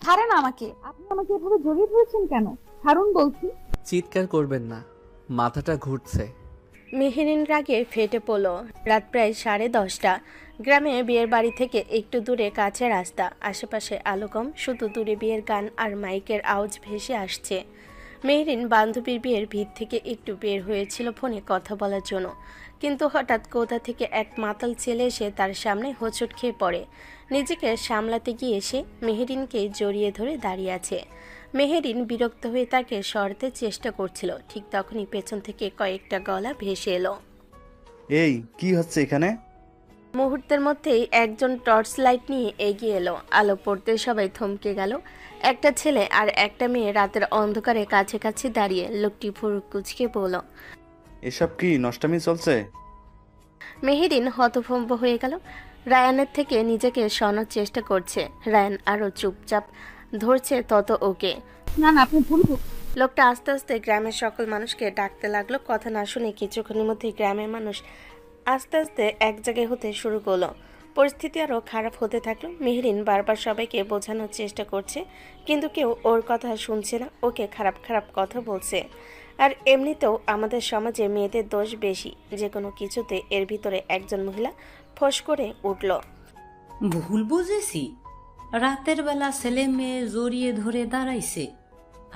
ছাড়েন আমাকে, আপনি আমাকে এভাবে জড়িয়ে ধরেছেন কেন? ছাড়ুন বলছি। চিৎকার করবেন না, মাথাটা ঘুরছে। মেহেরিন রাগে ফেটে পড়ল। রাত প্রায় 10:30। গ্রামে বিয়ের বাড়ি থেকে একটু দূরে কাছে রাস্তা, আশেপাশে আলো কম, শুধু দূরে বিয়ের গান আর মাইকের আওয়াজ ভেসে আসছে। মেহরিন বান্ধবীর বিয়ের ভিড় থেকে একটু বের হয়েছিল ফোনে কথা বলার জন্য, কিন্তু হঠাৎ কোথা থেকে এক মাতাল ছেলে এসে তার সামনে হোঁচট খেয়ে পড়ে। নিজেকে সামলাতে গিয়ে এসে মেহরিনকে জড়িয়ে ধরে দাঁড়িয়ে আছে। মেহেরিন বিরক্ত হয়ে তাকে সরাতে চেষ্টা করছিল, ঠিক তখনই পেছন থেকে কয়েকটা গলা ভেসে এলো। এই কি হচ্ছে এখানে? মুহূর্তের মধ্যেই একজন টর্চ লাইট নিয়ে এগিয়ে এলো। আলো পড়তে সবাই থমকে গেল। একটা ছেলে আর একটা মেয়ে রাতের অন্ধকারে কাছাকাছি দাঁড়িয়ে। লোকটি ভুরু কুঁচকে বলল, এসব কি নষ্টামি চলছে? মেহেরিন হতভম্ব হয়ে গেল। রায়ানের থেকে নিজেকে সরানোর চেষ্টা করছে। রায়ান আরও চুপচাপ ধরছে তত ওকে। না না, আপনি ভুল করছেন। লোকটা আস্তে আস্তে গ্রামের সকল মানুষকে ডাকতে লাগলো। কথা না শুনে কিছুক্ষণের মধ্যেই গ্রামের মানুষ আস্তে আস্তে এক জায়গায় হতে শুরু করলো। পরিস্থিতি আরও খারাপ হতে থাকলো। মেহরিন বারবার সবাইকে বোঝানোর চেষ্টা করছে, কিন্তু কেউ ওর কথা শুনছে না। ওকে খারাপ খারাপ কথা বলছে। আর এমনিতেও আমাদের সমাজে মেয়েদের দোষ বেশি, যে কোনো কিছুতে। এর ভিতরে একজন মহিলা ফোঁস করে উঠল, ভুল বুঝেছি? রাতের বেলা ছেলে মেয়ে জড়িয়ে ধরে দাঁড়াইছে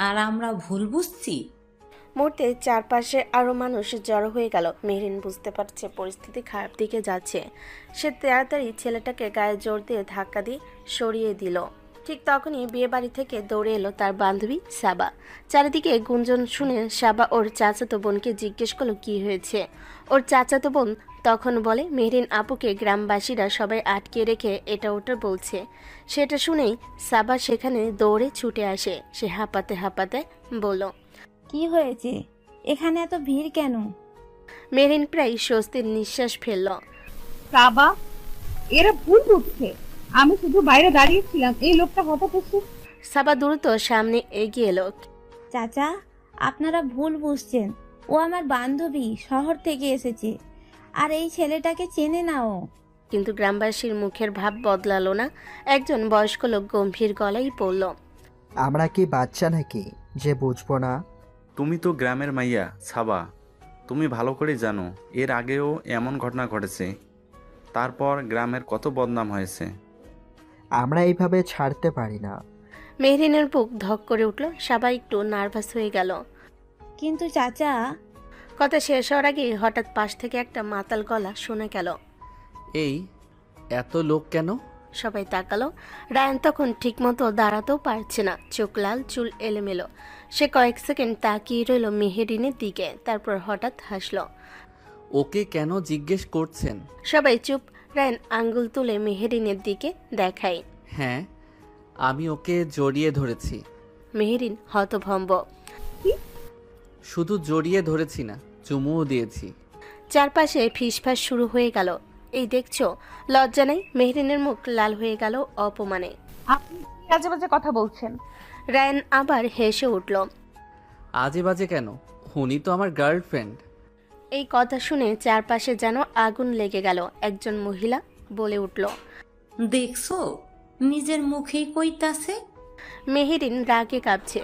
আর আমরা ভুল বুঝছি? মুহূর্তে চারপাশে আরও মানুষ জড়ো হয়ে গেল। মেহরিন বুঝতে পারছে পরিস্থিতি খারাপ দিকে যাচ্ছে। সে তাড়াতাড়ি ছেলেটাকে গায়ে জোর দিয়ে ধাক্কা দিয়ে সরিয়ে দিল। ঠিক তখনই বিয়ে বাড়ি থেকে দৌড়ে এলো তার বান্ধবী সাবা। চারিদিকে গুঞ্জন শুনে সাবা ওর চাচাতো বোনকে জিজ্ঞেস করলো কি হয়েছে। ওর চাচাতো বোন তখন বলে, মেহরিন আপুকে গ্রামবাসীরা সবাই আটকে রেখে এটা ওটা বলছে। সেটা শুনেই সাবা সেখানে দৌড়ে ছুটে আসে। সে হাঁপাতে হাঁপাতে বলল, কি হয়েছে? এখানে এত ভিড় কেন? মেহরিন প্রায় স্বস্তির নিঃশ্বাস ফেলল। বাবা, এরা ভুল করছে। আমি শুধু বাইরে দাঁড়িয়েছিলাম, এই লোকটা হঠাৎ এসে। সাবা দ্রুত সামনে এগিয়ে এলো। চাচা, আপনারা ভুল বুঝছেন। ও আমার বান্ধবী, শহর থেকে এসেছে। আর এই ছেলেটাকে চেনে না ও। কিন্তু গ্রামবাসীর মুখের ভাব বদলালো না। একজন বয়স্ক লোক গম্ভীর গলায় বলল, আমরা কি বাচ্চা নাকি যে বুঝবো না? তুমি তো গ্রামের মাইয়া সাবা, তুমি ভালো করে জানো এর আগেও এমন ঘটনা ঘটেছে। তারপর গ্রামের কত বদনাম হয়েছে। আমরা এইভাবে ছাড়তে পারি না। মেহরিনের বুক ধক করে উঠল। সবাই একটু নার্ভাস হয়ে গেল। কিন্তু চাচা। কথা শেষ হওয়ার আগে হঠাৎ পাশ থেকে একটা মাতাল গলা শোনা গেল। এই এত লোক কেন? সবাই তাকালো। রায়ান তখন ঠিকমতো দাঁড়াতেও পারছে না, চোখ লাল, চুল এলোমেলো। সে কয়েক সেকেন্ড তাকিয়ে রইল মেহেরিনের দিকে, তারপর হঠাৎ হাসলো। ওকে কেন জিজ্ঞেস করছেন? সবাই চুপ। রায়ান আঙ্গুল তুলে মেহেরিনের দিকে দেখায়। হ্যাঁ, আমি ওকে জড়িয়ে ধরেছি। মেহেরিন হতভম্ব। শুধু জড়িয়ে ধরেছি না, চুমুও দিয়েছি। চারপাশে ফিসফাস শুরু হয়ে গেল। এই দেখছো, লজ্জা নেই? মেহরিনের মুখ লাল হয়ে গেল অপমানে। আপনি কি আজে বাজে কথা বলছেন? রায়ান আবার হেসে উঠল। আজে বাজে কেন? উনি তো আমার গার্লফ্রেন্ড। এই কথা শুনে চারপাশে যেন আগুন লেগে গেল। একজন মহিলা বলে উঠল, দেখছো, নিজের মুখেই কইতাছে। মেহরিন রাগে কাঁপছে,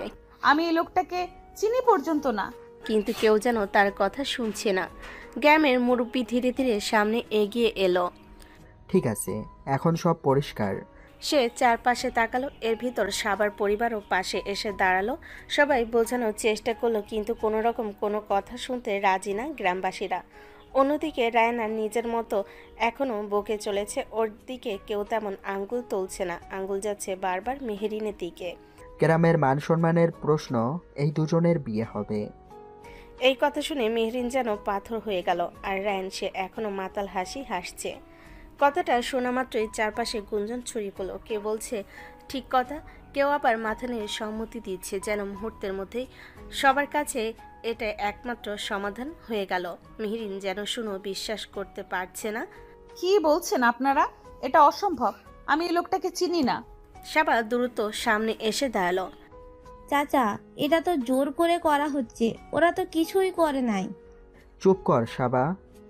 আমি এই লোকটাকে চিনি পর্যন্ত না। কিন্তু কেউ যেন তার কথা শুনছে না। গ্রামের মুরব্বি ধীরে ধীরে সামনে এগিয়ে এলো। ঠিক আছে, এখন সব পরিষ্কার। সে চারপাশে তাকালো। এর ভিতর সাবার পরিবারও পাশে এসে দাঁড়ালো। সবাই বোঝানোর চেষ্টা করলো, কিন্তু কোনো রকম কোনো কথা শুনতে রাজি না গ্রামবাসীরা। অন্যদিকে রায়নার নিজের মতো এখনও বকে চলেছে। ওর দিকে কেউ তেমন আঙ্গুল তুলছে না, আঙ্গুল যাচ্ছে বারবার মেহেরিনের দিকে। গ্রামের মান সম্মানের প্রশ্ন, এই দুজনের বিয়ে হবে। এই কথা শুনে মেহরিন যেন পাথর হয়ে গেল। আর রায়ান, সে এখনো মাতাল হাসি হাসছে। কথাটা শোনা মাত্রই চারপাশে গুঞ্জন ছড়িয়ে পড়ল। কেউ বলছে ঠিক কথা, কেউ আবার মাথা নিয়ে সম্মতি দিচ্ছে, যেন মুহূর্তের মধ্যেই সবার কাছে এটা একমাত্র সমাধান হয়ে গেল। মেহরিন যেন শুনো বিশ্বাস করতে পারছে না। কি বলছেন আপনারা? এটা অসম্ভব। আমি এই লোকটাকে চিনি না। সাবা দ্রুত সামনে এসে দাঁড়ালো। চাচা, এটা তো জোর করে করা হচ্ছে। ওরা তো কিছুই করে নাই। চুপ কর সাবা,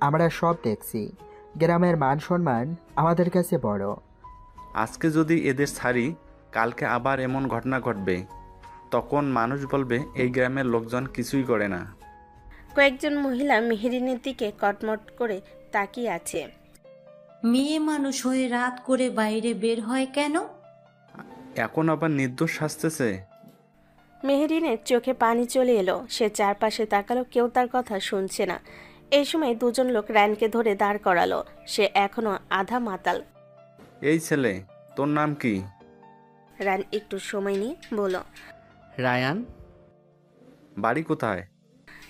আমরা সব দেখছি। গ্রামের মান সম্মান আমাদের কাছে বড়। আজকে যদি এদের ছাড়ি, কালকে আবার এমন ঘটনা ঘটবে। তখন মানুষ বলবে এই গ্রামের লোকজন কিছুই করে না। কয়েকজন মহিলা মেহেরিনের দিকে কটমট করে তাকিয়ে আছে। মেয়ে মানুষ হয়ে রাত করে বাইরে বের হয় কেন? এখন আবার নির্দোষ শাস্তেছে। মেহেরিনের চোখে পানি চলে এলো। সে চারপাশে তাকালো, কেউ তার কথা শুনছে না। এই সময় দুজন লোক রায়নকে ধরে দাঁড় করালো। সে এখনো আধা মাতাল। এই ছেলে, তোর নাম কি? রায়ন একটু সময় নিয়ে বলল। রায়ান। বাড়ি কোথায়?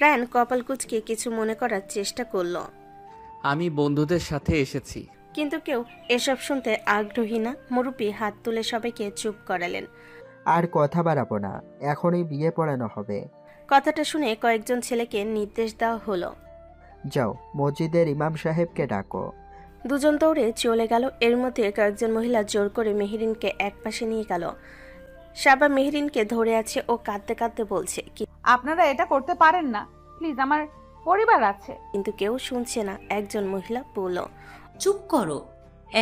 রায়ন কপাল কুঁচকে কিছু মনে করার চেষ্টা করলো, আমি বন্ধুদের সাথে এসেছি। কিন্তু কেউ এসব শুনতে আগ্রহী না। মুরব্বী হাত তুলে সবাইকে চুপ করালেন। আর কথা বাড়াবো না, এখনই বিয়ে পড়ানো হবে। কথাটা শুনে কয়েকজন ছেলেকে নির্দেশ দেওয়া হলো। যাও, মসজিদের ইমাম সাহেবকে ডাকো। দুজন দৌড়ে চলে গেল। এর মধ্যে কয়েকজন মহিলা জোর করে মেহেরিনকে একপাশে নিয়ে গেল। সাবা মেহেরিনকে ধরে আছে ও কাঁদতে কাঁদতে বলছে আপনারা এটা করতে পারেন না, প্লিজ, আমার পরিবার আছে। কিন্তু কেউ শুনছে না। একজন মহিলা বলল, চুপ করো,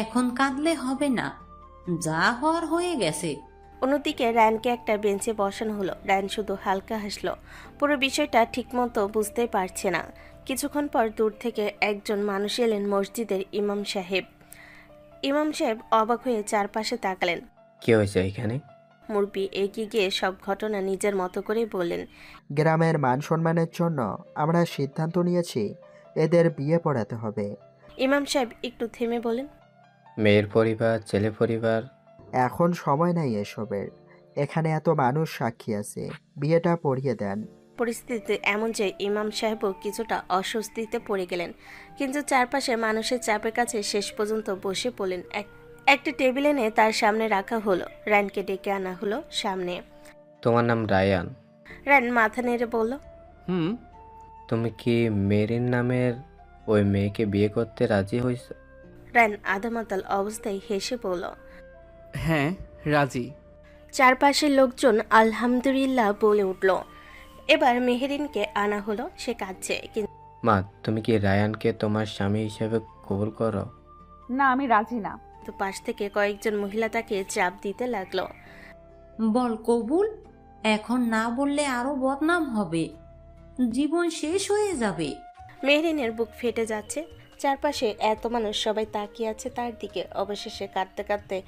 এখন কাঁদলে হবে না, যা হওয়ার হয়ে গেছে। অন্যদিকে রায়নকে একটা বেঞ্চে বসানো হলো। রায়ন শুধু হালকা হাসলো। পুরো বিষয়টা ঠিকমতো বুঝতে পারছে না। কিছুক্ষণ পর দূর থেকে একজন মানুষ এলেন, মসজিদের ইমাম সাহেব। ইমাম সাহেব অবাক হয়ে চারপাশে তাকালেন। কি হয়েছে এখানে? মুরব্বি এগিয়ে গিয়ে সব ঘটনা নিজের মতো করে বললেন। গ্রামের মান সম্মানের জন্য আমরা সিদ্ধান্ত নিয়েছি এদের বিয়ে পড়াতে হবে। ইমাম সাহেব একটু থেমে বলেন, মেয়ের পরিবার, ছেলে পরিবার। এখন সময় নাই এসবের, এখানে এত মানুষ সাক্ষী আছে, বিয়েটা পড়িয়ে দেন। পরিস্থিতি এমন যে ইমাম সাহেবও কিছুটা অস্বস্তিতে পড়ে গেলেন। কিন্তু চারপাশে মানুষের চাপের কাছে শেষ পর্যন্ত বসে পড়লেন। একটা টেবিল এনে তার সামনে রাখা হলো। রায়নকে ডেকে আনা হলো সামনে। তোমার নাম রায়ান? রায়ন মাথা নেড়ে বলল, হুম। তুমি কি মেরিন নামের ওই মেয়েকে বিয়ে করতে রাজি হয়েছ? রায়ন আধামাতাল অবস্থায় হেসে বলল, হ্যাঁ, রাজি। চারপাশের লোকজন আলহামদুলিল্লাহ বলে উঠল। এবার মেহেরিনকে আনা হলো। সে কাঁদছে। মা, তুমি কি রায়ানকে তোমার স্বামী হিসেবে কবুল করো? না, আমি রাজি না। কিন্তু পাশ থেকে কয়েকজন মহিলা তাকে চাপ দিতে লাগলো। বল কবুল, এখন না বললে আরো বদনাম হবে, জীবন শেষ হয়ে যাবে। মেহরিনের বুক ফেটে যাচ্ছে। চারপাশে এত মানুষ, সবাই তাকিয়ে আছে তার দিকে। অবশেষে কাঁদতে কাঁদতে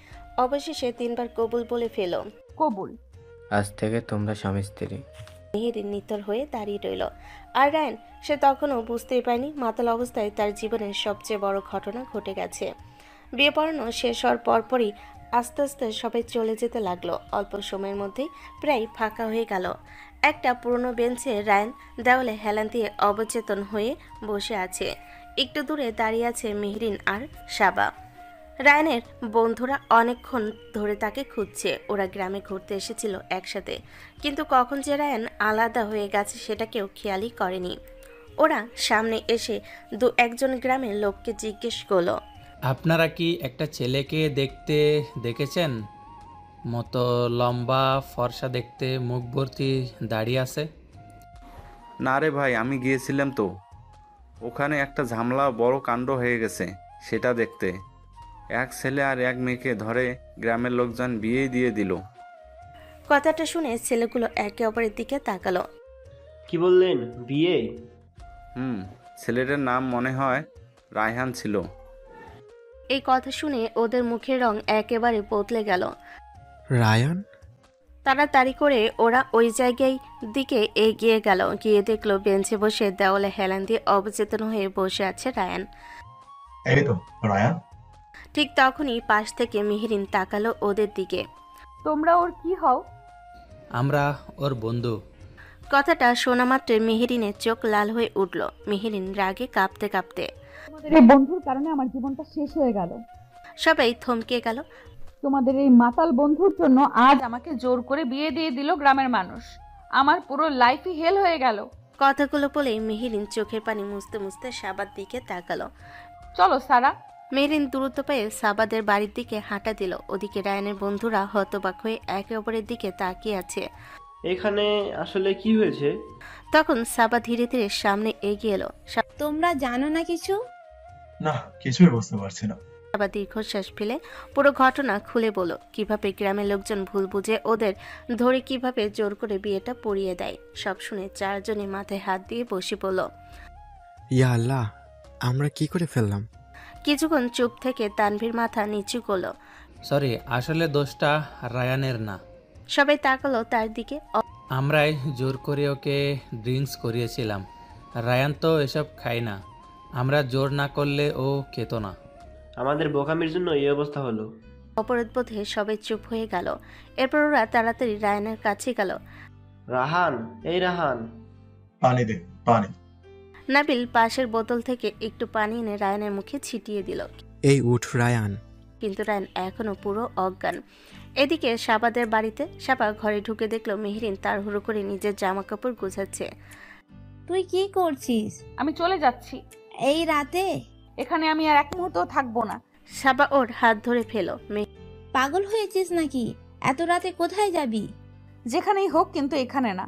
অবশেষে 3 বার কবুল বলে ফেল। কবুল। আজ থেকে তোমরা স্বামী স্ত্রী। মেহেরিন নিথর হয়ে দাঁড়িয়ে রইল। আর রায়ন, সে তখনও বুঝতেই পারেনি মাতাল অবস্থায় তার জীবনের সবচেয়ে বড় ঘটনা ঘটে গেছে। বিয়ে পড়ানো শেষ হওয়ার পরপরই আস্তে আস্তে সবাই চলে যেতে লাগলো। অল্প সময়ের মধ্যেই প্রায় ফাঁকা হয়ে গেল। একটা পুরনো বেঞ্চে রায়ন দেওয়ালে হেলান দিয়ে অবচেতন হয়ে বসে আছে। একটু দূরে দাঁড়িয়ে আছে মেহরিন আর সাবা। রায়নের বন্ধুরা অনেকক্ষণ ধরে তাকে খুঁজছে। ওরা গ্রামে ঘুরতে এসেছিল একসাথে, কিন্তু কখন যে রায়ন আলাদা হয়ে গেছে সেটা কেউ খেয়ালই করেনি। ওরা সামনে এসে একজন গ্রামের লোককে জিজ্ঞেস করলো, আপনারা কি একটা ছেলেকে দেখেছেন? মতো লম্বা, ফর্সা দেখতে, মুখ ভর্তি দাড়ি আছে। না রে ভাই, আমি গিয়েছিলাম তো, ওখানে একটা ঝামেলা, বড় কাণ্ড হয়ে গেছে সেটা দেখতে। এক ছেলে আর এক মেয়েকে ধরে গ্রামের লোকজন বিয়ে দিয়ে দিল। কথাটা শুনে ছেলেগুলো একে অপরের দিকে তাকালো। কি বললেন, বিয়ে? ছেলেটার নাম মনে হয় রায়হান ছিল। এই কথা শুনে ওদের মুখের রং একেবারে বদলে গেল। রায়ান? তাড়াতাড়ি করে ওরা ওই জায়গায় দিকে এগিয়ে গেল। গিয়ে দেখলো বেঞ্চে বসে দেওয়ালে হেলান দিয়ে অবচেতন হয়ে বসে আছে রায়ান। এই তো রায়ান। ঠিক তখনই পাশ থেকে মেহরিন তাকালো ওদের দিকে। তোমরা ওর কি হও? আমরা ওর বন্ধু। কথাটা শোনা মাত্র মেহরিনের চোখ লাল হয়ে উঠল। মেহরিন রাগে কাঁপতে কাঁপতে, তোমাদের এই বন্ধুর কারণে আমার জীবনটা শেষ হয়ে গেল। সবাই থমকে গেল। তোমাদের এই মাতাল বন্ধুর জন্য আজ আমাকে জোর করে বিয়ে দিয়ে দিল গ্রামের মানুষ। আমার পুরো লাইফই হেল হয়ে গেল। কথাগুলো বলে মেহরিন চোখের পানি মুছতে মুছতে সাবার দিকে তাকালো। চলো সারা। মেহরিন দ্রুত পায়ে সাবাদের বাড়ির দিকে হাঁটা দিল। ওদিকে রায়ানের বন্ধুরা হতবাক হয়ে একে অপরের দিকে তাকিয়ে আছে। এখানে আসলে কি হয়েছে? তখন সাবা ধীরে ধীরে সামনে এগিয়ে এলো। তোমরা জানো না কিছু? না, কিছুই বুঝতে পারছি না। আবার দীর্ঘশ্বাস ফেলে পুরো ঘটনা খুলে বলো, কিভাবে গ্রামের লোকজন ভুল বুঝে ওদের ধরে কিভাবে জোর করে বিয়েটা পড়িয়ে দেয়। সব শুনে চারজনে মাথায় হাত দিয়ে বসে পড়ল। ইয়া আল্লাহ, আমরা কি করে ফেললাম? কিছুক্ষণ চুপ থেকে তানভীর মাথা নিচু করলো। সরি, আসলে দোষটা রায়ানের না। সবাই তাকালো তার দিকে। আমরাই জোর করে ওকে ড্রিঙ্কস করিয়েছিলাম। রায়ান তো এসব খায় না। আমরা জোর না করলে ও খেত না। আমাদের বোকামির জন্য এই অবস্থা হলো। অপরাধ বোধে সবাই চুপ হয়ে গেল। এরপর ওরা তাড়াতাড়ি রায়ানের কাছে গেল। রাহান, এই রাহান, পানি দে, পানি। নাবিল পাশের বোতল থেকে একটু পানি এনে রায়ানের মুখে ছিটিয়ে দিল। এই উঠ রায়ান। কিন্তু রায়ান এখনো পুরো অজ্ঞান। এদিকে শাবাদের বাড়িতে শাবা ঘরে ঢুকে দেখলো মেহরিন তাড়াহুড়ো করে নিজের জামা কাপড় গোছাচ্ছে। তুই কি করছিস? আমি চলে যাচ্ছি। এই রাতে? এখানে আমি আর এক মুহূর্ত থাকবো না। শাবা ওর হাত ধরে ফেলো। পাগল হয়েছিস নাকি? এত রাতে কোথায় যাবি? যেখানেই হোক, কিন্তু এখানে না।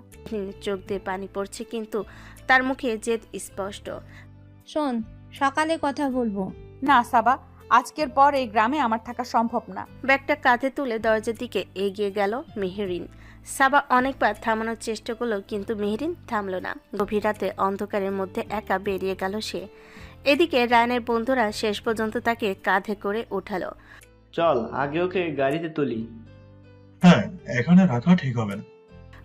চোখ দিয়ে পানি পড়ছে, কিন্তু তার মুখে জেদ স্পষ্ট। শোন, সকালে কথা বলবো। না সাবা, আজকের পর এই গ্রামে আমার থাকা সম্ভব না। ব্যাগটা কাঁধে তুলে দরজার দিকে এগিয়ে গেল মেহরিন। সাবা অনেকবার থামানোর চেষ্টা করলো, কিন্তু মেহরিন থামলো না। গভীর রাতে অন্ধকারের মধ্যে একা বেরিয়ে গেল সে। এদিকে রায়ানের বন্ধুরা শেষ পর্যন্ত তাকে কাঁধে করে উঠালো। চল আগে ওকে গাড়িতে তুলি। হ্যাঁ, এখানে রাখা ঠিক হবে না।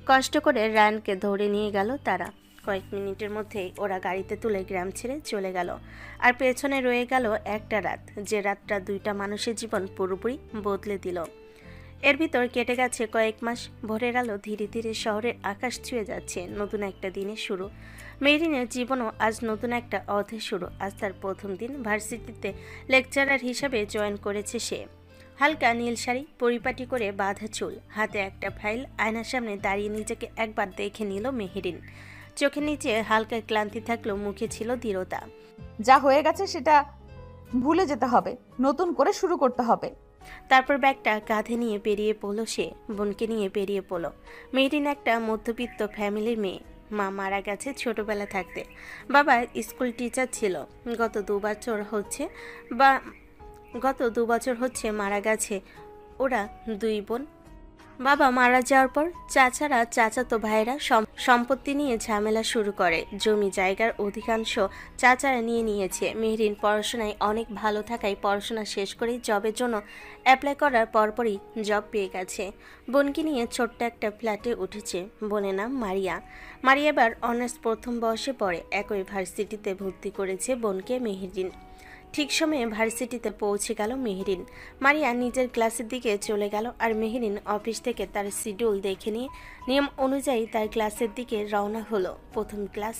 কষ্ট করে রায়ানকে ধরে নিয়ে গেল তারা। কয়েক মিনিটের মধ্যেই ওরা গাড়িতে তুলে গ্রাম ছেড়ে চলে গেল। আর পেছনে রয়ে গেল একটা রাত, যে রাতটা দুইটা মানুষের জীবন পুরোপুরি বদলে দিল। এর ভিতর কেটে গেছে কয়েক মাস। ভোরের আলো ধীরে ধীরে শহরের আকাশ ছুঁয়ে যাচ্ছে। নতুন একটা দিনের শুরু। মেহরিনের জীবনও আজ নতুন একটা অধ্যায় শুরু। আজ তার প্রথম দিন। ভার্সিটিতে লেকচারার হিসাবে জয়েন করেছে সে। হালকা নীল শাড়ি, পরিপাটি করে বাঁধা চুল, হাতে একটা ফাইল। আয়নার সামনে দাঁড়িয়ে নিজেকে একবার দেখে নিল মেহরিন। চোখের নিচে হালকা ক্লান্তি থাকলো, মুখে ছিল দৃঢ়তা। যা হয়ে গেছে সেটা ভুলে যেতে হবে, নতুন করে শুরু করতে হবে। তারপর ব্যাগটা কাঁধে নিয়ে বেরিয়ে পড়লো সে। বোনকে নিয়ে বেরিয়ে পড়লো। মেহরিন একটা মধ্যবিত্ত ফ্যামিলির মেয়ে। মা মারা গেছে ছোটবেলা থাকতে। বাবা স্কুল টিচার ছিল। গত 2 বছর হচ্ছে মারা গেছে। ওরা 2 বোন। বাবা মারা যাওয়ার পর চাচারা, চাচাতো ভাইরা সম্পত্তি নিয়ে ঝামেলা শুরু করে। জমি জায়গার অধিকাংশ চাচারা নিয়ে নিয়েছে। মেহরিন পড়াশোনায় অনেক ভালো থাকায় পড়াশোনা শেষ করেই জবের জন্য অ্যাপ্লাই করার পরপরই জব পেয়ে গেছে। বোনকে নিয়ে ছোট্ট একটা ফ্ল্যাটে উঠেছে। বোনের নাম মারিয়া। মারিয়া এবার অনার্স প্রথম বর্ষে পড়ে। একই ভার্সিটিতে ভর্তি করেছে বোনকে মেহরিন। ঠিক সময়ে ভার্সিটিতে পৌঁছে গেল মেহরিন। মারিয়া নিজের ক্লাসের দিকে চলে গেল, আর মেহরিন অফিস থেকে তার শিডিউল দেখে নিয়ে নিয়ম অনুযায়ী তার ক্লাসের দিকে রওনা হলো। প্রথম ক্লাস,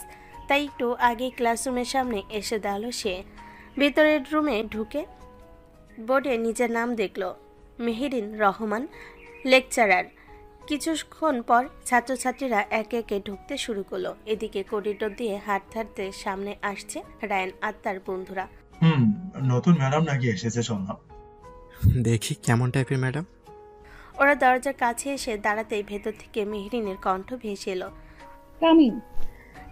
তাই একটু আগে ক্লাসরুমের সামনে এসে দাঁড়ালো সে। ভেতরের রুমে ঢুকে বোর্ডে নিজের নাম দেখল, মেহরিন রহমান, লেকচারার। কিছুক্ষণ পর ছাত্রছাত্রীরা একে একে ঢুকতে শুরু করলো। এদিকে করিডোর দিয়ে হাঁটতে হাঁটতে সামনে আসছে রায়ান আর তার বন্ধুরা। নতুন ম্যাডাম নাকি এসেছে শুনলাম। দেখি কেমন টাইপের ম্যাডাম। ওরা দরজার কাছে এসে দাঁড়াতেই ভেতর থেকে মেহরিনের কণ্ঠ ভেসে এলো, কামিং।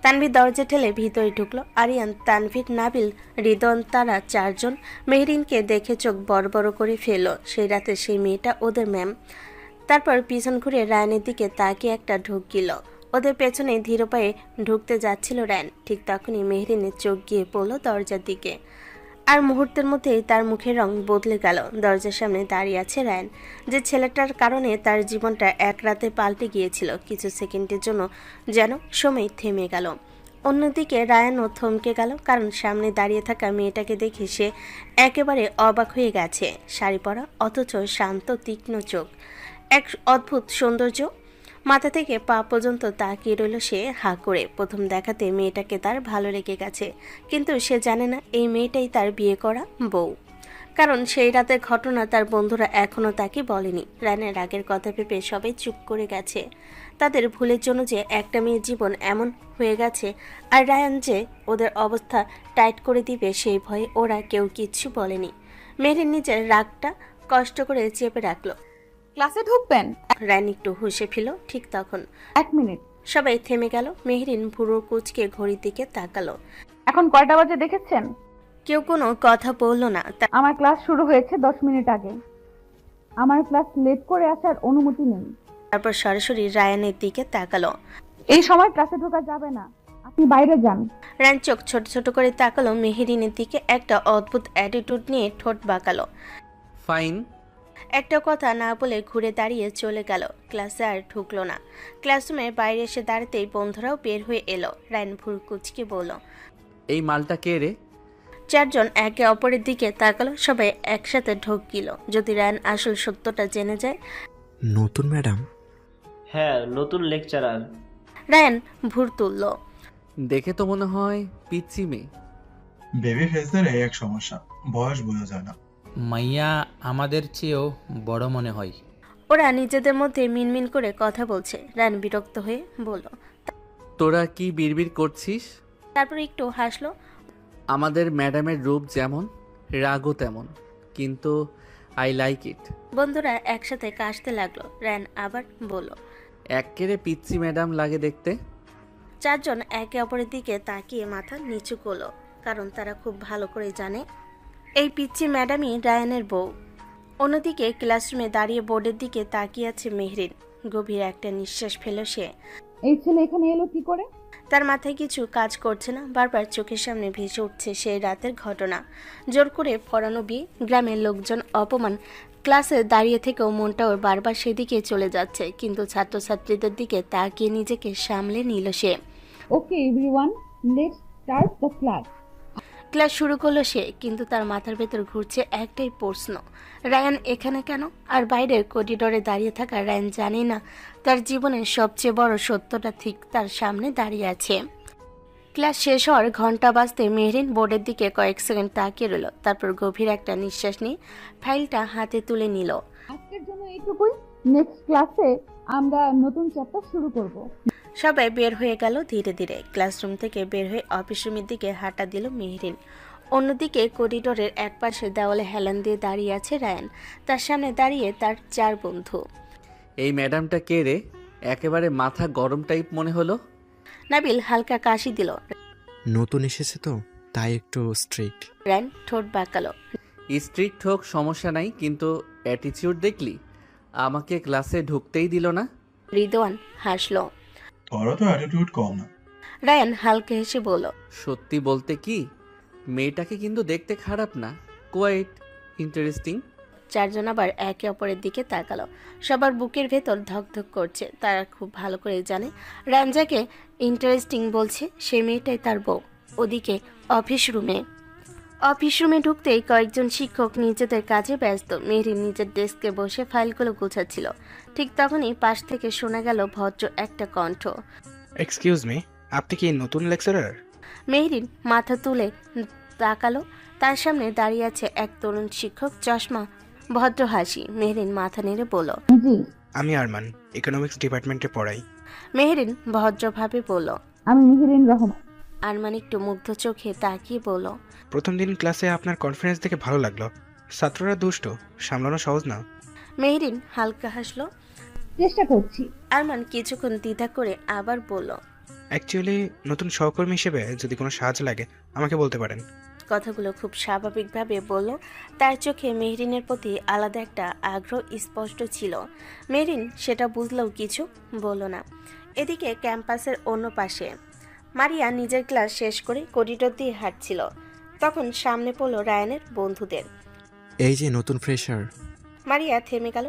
তানভীর দরজা ঠেলে ভিতরে ঢুকলো। আরিয়ান, তানভীর, নাবিল, রিদন, তারা 4 জন। মেহরিনকে দেখে চোখ বড় বড় করে ফেলল। সেই রাতে সেই মেয়েটা ওদের ম্যাম। তারপর পিছন ঘুরে রায়ানের দিকে তাকিয়ে একটা ঢুক গেল। ওদের পেছনে ধীর পায়ে ঢুকতে যাচ্ছিল রায়ান। ঠিক তখনই মেহরিনের চোখ গিয়ে পড়লো দরজার দিকে। আর মুহূর্তের মধ্যেই তার মুখের রং বদলে গেল। দরজার সামনে দাঁড়িয়ে আছে রায়ান, যে ছেলেটার কারণে তার জীবনটা এক রাতে পাল্টে গিয়েছিল। কিছু সেকেন্ডের জন্য যেন সময় থেমে গেল। অন্যদিকে রায়ানও থমকে গেল, কারণ সামনে দাঁড়িয়ে থাকা মেয়েটাকে দেখে সে একেবারে অবাক হয়ে গেছে। শাড়ি পরা, অথচ শান্ত তীক্ষ্ণ চোখ, এক অদ্ভুত সৌন্দর্য। মাথা থেকে পা পর্যন্ত তাকিয়ে রইল সে হাঁ করে। প্রথম দেখাতে মেয়েটাকে তার ভালো লেগে গেছে, কিন্তু সে জানে না এই মেয়েটাই তার বিয়ে করা বউ। কারণ সেই রাতের ঘটনা তার বন্ধুরা এখনও তাকে বলেনি। রায়ানের আগের কথা ভেবে সবাই চুপ করে গেছে। তাদের ভুলের জন্য যে একটা মেয়ের জীবন এমন হয়ে গেছে, আর রায়ান যে ওদের অবস্থা টাইট করে দিবে সেই ভয়ে ওরা কেউ কিচ্ছু বলেনি। মেহরিন নিজের রাগটা কষ্ট করে চেপে রাখলো। ক্লাসে ঢুকবেন? রায়ান একটু হুঁশে ফিরল। ঠিক তখন 1 মিনিট। সবাই থেমে গেল। মেহরিন ভুরু কুচকে ঘড়ির দিকে তাকালো। এখন কয়টা বাজে দেখেছেন? কেউ কোনো কথা বলল না। আমার ক্লাস শুরু হয়েছে 10 মিনিট আগে। আমার ক্লাস লেট করে আসার অনুমতি নেই। তারপর সরাসরি রায়ানের দিকে তাকালো। এই সময় ক্লাসে ঢোকা যাবে না, আপনি বাইরে যান। রায়ান চোখ ছোট ছোট করে তাকালো মেহেরিনের দিকে, একটা অদ্ভুত অ্যাটিটিউড নিয়ে ঠোঁট বাঁকালো। ফাইন। একটা কথা না বলে ঘুরে দাঁড়িয়ে চলে গেল। ক্লাসে আর ঢুকলো না। ক্লাসরুমে বাইরে এসে দাঁড়াতেই বন্ধুরাও বের হয়ে এলো। রায়ান ভুরু কুঁচকে বলল, এই মালটা কে রে? চারজন একে অপরের দিকে তাকালো। সবাই একসাথে ঢোক গেল। যদি রায়ান আসল সত্যটা জেনে যায়। নতুন ম্যাডাম? হ্যাঁ, নতুন লেকচারার। রায়ান ভুর তুলল। দেখে তো মনে হয় পিচ্চি মেয়ে। বেবি ফেসদের এই এক সমস্যা, বয়স বোঝা যায় না। মাইয়া আমাদের চেয়েও বড় মনে হয়। ওরা নিজেদের মধ্যে মিনমিন করে কথা বলছে। রায়ান বিরক্ত হয়ে বলল, তোরা কি বিড়বিড় করছিস? তারপর একটু হাসলো। আমাদের ম্যাডামের রূপ যেমন, রাগও তেমন, কিন্তু আই লাইক ইট। বন্ধুরা একসাথে কাশতে লাগলো। রায়ান আবার বলল, এক্কেরে পিচ্চি ম্যাডাম লাগে দেখতে। চারজন একে অপরের দিকে তাকিয়ে মাথা নিচু করলো, কারণ তারা খুব ভালো করে জানে এই পিচ্চি ম্যাডামই রায়ানের বউ। অন্যদিকে ক্লাসরুমে দাঁড়িয়ে বোর্ডের দিকে তাকিয়ে আছে মেহরিন। গভীর একটা নিঃশ্বাস ফেল সে। এই ছেলে এখানে এলো কি করে? তার মাথায় কিছু কাজ করছে না। বারবার চোখের সামনে ভেসে উঠছে সেই রাতের ঘটনা। জোর করে পড়ানো বিয়ে, গ্রামের লোকজন অপমান, ক্লাসে দাঁড়িয়ে থেকেও মনটা ওর বারবার সেদিকে চলে যাচ্ছে। কিন্তু ছাত্রছাত্রীদের দিকে তাকিয়ে নিজেকে সামলে নিল সে। Okay everyone, let's start the class. Class শুরু করলো সে, কিন্তু তার মাথার ভেতর ঘুরছে একটাই প্রশ্ন, রায়ান এখানে কেন? আর বাইরের করিডোরে দাঁড়িয়ে থাকা রায়ান জানে না তার জীবনের সবচেয়ে বড় সত্যটা ঠিক তার সামনে দাঁড়িয়ে আছে। ক্লাস শেষ হওয়ার ঘন্টা বাজতে মেহরিন বোর্ডের দিকে কয়েক সেকেন্ড তাকিয়ে রইল। তারপর গভীর একটা নিঃশ্বাস নিয়ে ফাইলটা হাতে তুলে নিল। আজকের জন্য এইটুকুই। নেক্সট ক্লাসে আমরা নতুন চ্যাপ্টার শুরু করব। সবাই বের হয়ে গেল ধীরে ধীরে। ক্লাসরুম থেকে বের হয়ে অফিস রুমের দিকে হাঁটা দিল মেহরিন। অন্যদিকে করিডোরের একপাশে দেওয়ালে হেলান দিয়ে দাঁড়িয়ে আছে রায়ান। তার সামনে দাঁড়িয়ে তার 4 বন্ধু। এই ম্যাডামটা কে রে? একেবারে মাথা গরম টাইপ মনে হলো। নাবিল হালকা কাশি দিল। নতুন এসেছে তো, তাই একটু স্ট্রিক্ট। রায়ান ঠোঁট বাঁকালো। স্ট্রিক্ট হোক সমস্যা নাই, কিন্তু অ্যাটিটিউড দেখলি? আমাকে ক্লাসে ঢুকতেই দিল না। রিদওয়ান হাসলো। তোরও তো অ্যাটিটিউড কম না। রায়ান হালকা হেসে বলল, সত্যি বলতে কি, মেয়েটাকে কিন্তু দেখতে খারাপ না, কোয়াইট ইন্টারেস্টিং। চারজন আবার একে অপরের দিকে তাকালো। সবার বুকের ভেতর ধকধক করছে। তারা খুব ভালো করে জানে রায়ান যাকে ইন্টারেস্টিং বলছে সেই মেয়েটাই তার বউ। ওদিকে অফিস রুমে ঢুকতেই কয়েকজন শিক্ষক নিজেদের কাজে ব্যস্ত। মেহরিন নিজের ডেস্কে বসে ফাইলগুলো গোছাচ্ছিল। ঠিক তখনই পাশ থেকে শোনা গেল ভদ্র একটা কণ্ঠ। এক্সকিউজ মি, আপনি কি নতুন লেকচারার? মেহরিন মাথা তুলে তাকালো। তার সামনে দাঁড়িয়ে আছে এক তরুণ শিক্ষক, চশমা, ভদ্র হাসি। মেহরিন মাথা নেড়ে বলল, জি, আমি আরমান, ইকোনমিক্স ডিপার্টমেন্টে পড়াই। মেহরিন ভদ্রভাবে বলল, আমি মেহরিন রহমান। আরমান একটু মুগ্ধ চোখে তাকিয়ে বলল, প্রথম দিন ক্লাসে আপনার কনফারেন্স দেখে ভালো লাগলো। ছাত্ররা দুষ্ট, সামলানো সহজ না। মেহরিন হালকা হাসলো। চেষ্টা করছি। আরমান কিছুক্ষণ দ্বিধা করে আবার বলল, অ্যাকচুয়ালি নতুন সহকর্মী হিসেবে যদি কোনো সাহায্য লাগে আমাকে বলতে পারেন। কথাগুলো খুব স্বাভাবিকভাবে বলল। তার চোখে মেহরিনের প্রতি আলাদা একটা আগ্রহ স্পষ্ট ছিল। মেহরিন সেটা বুঝলেও কিছু বলল না। এদিকে ক্যাম্পাসের অন্য পাশে মারিয়া নিজের ক্লাস শেষ করে করিডোর দিয়ে হাঁটছিল। তখন সামনে পড়ল রায়ানের বন্ধুদের। এই যে নতুন ফ্রেশার। মারিয়া থেমে গেল।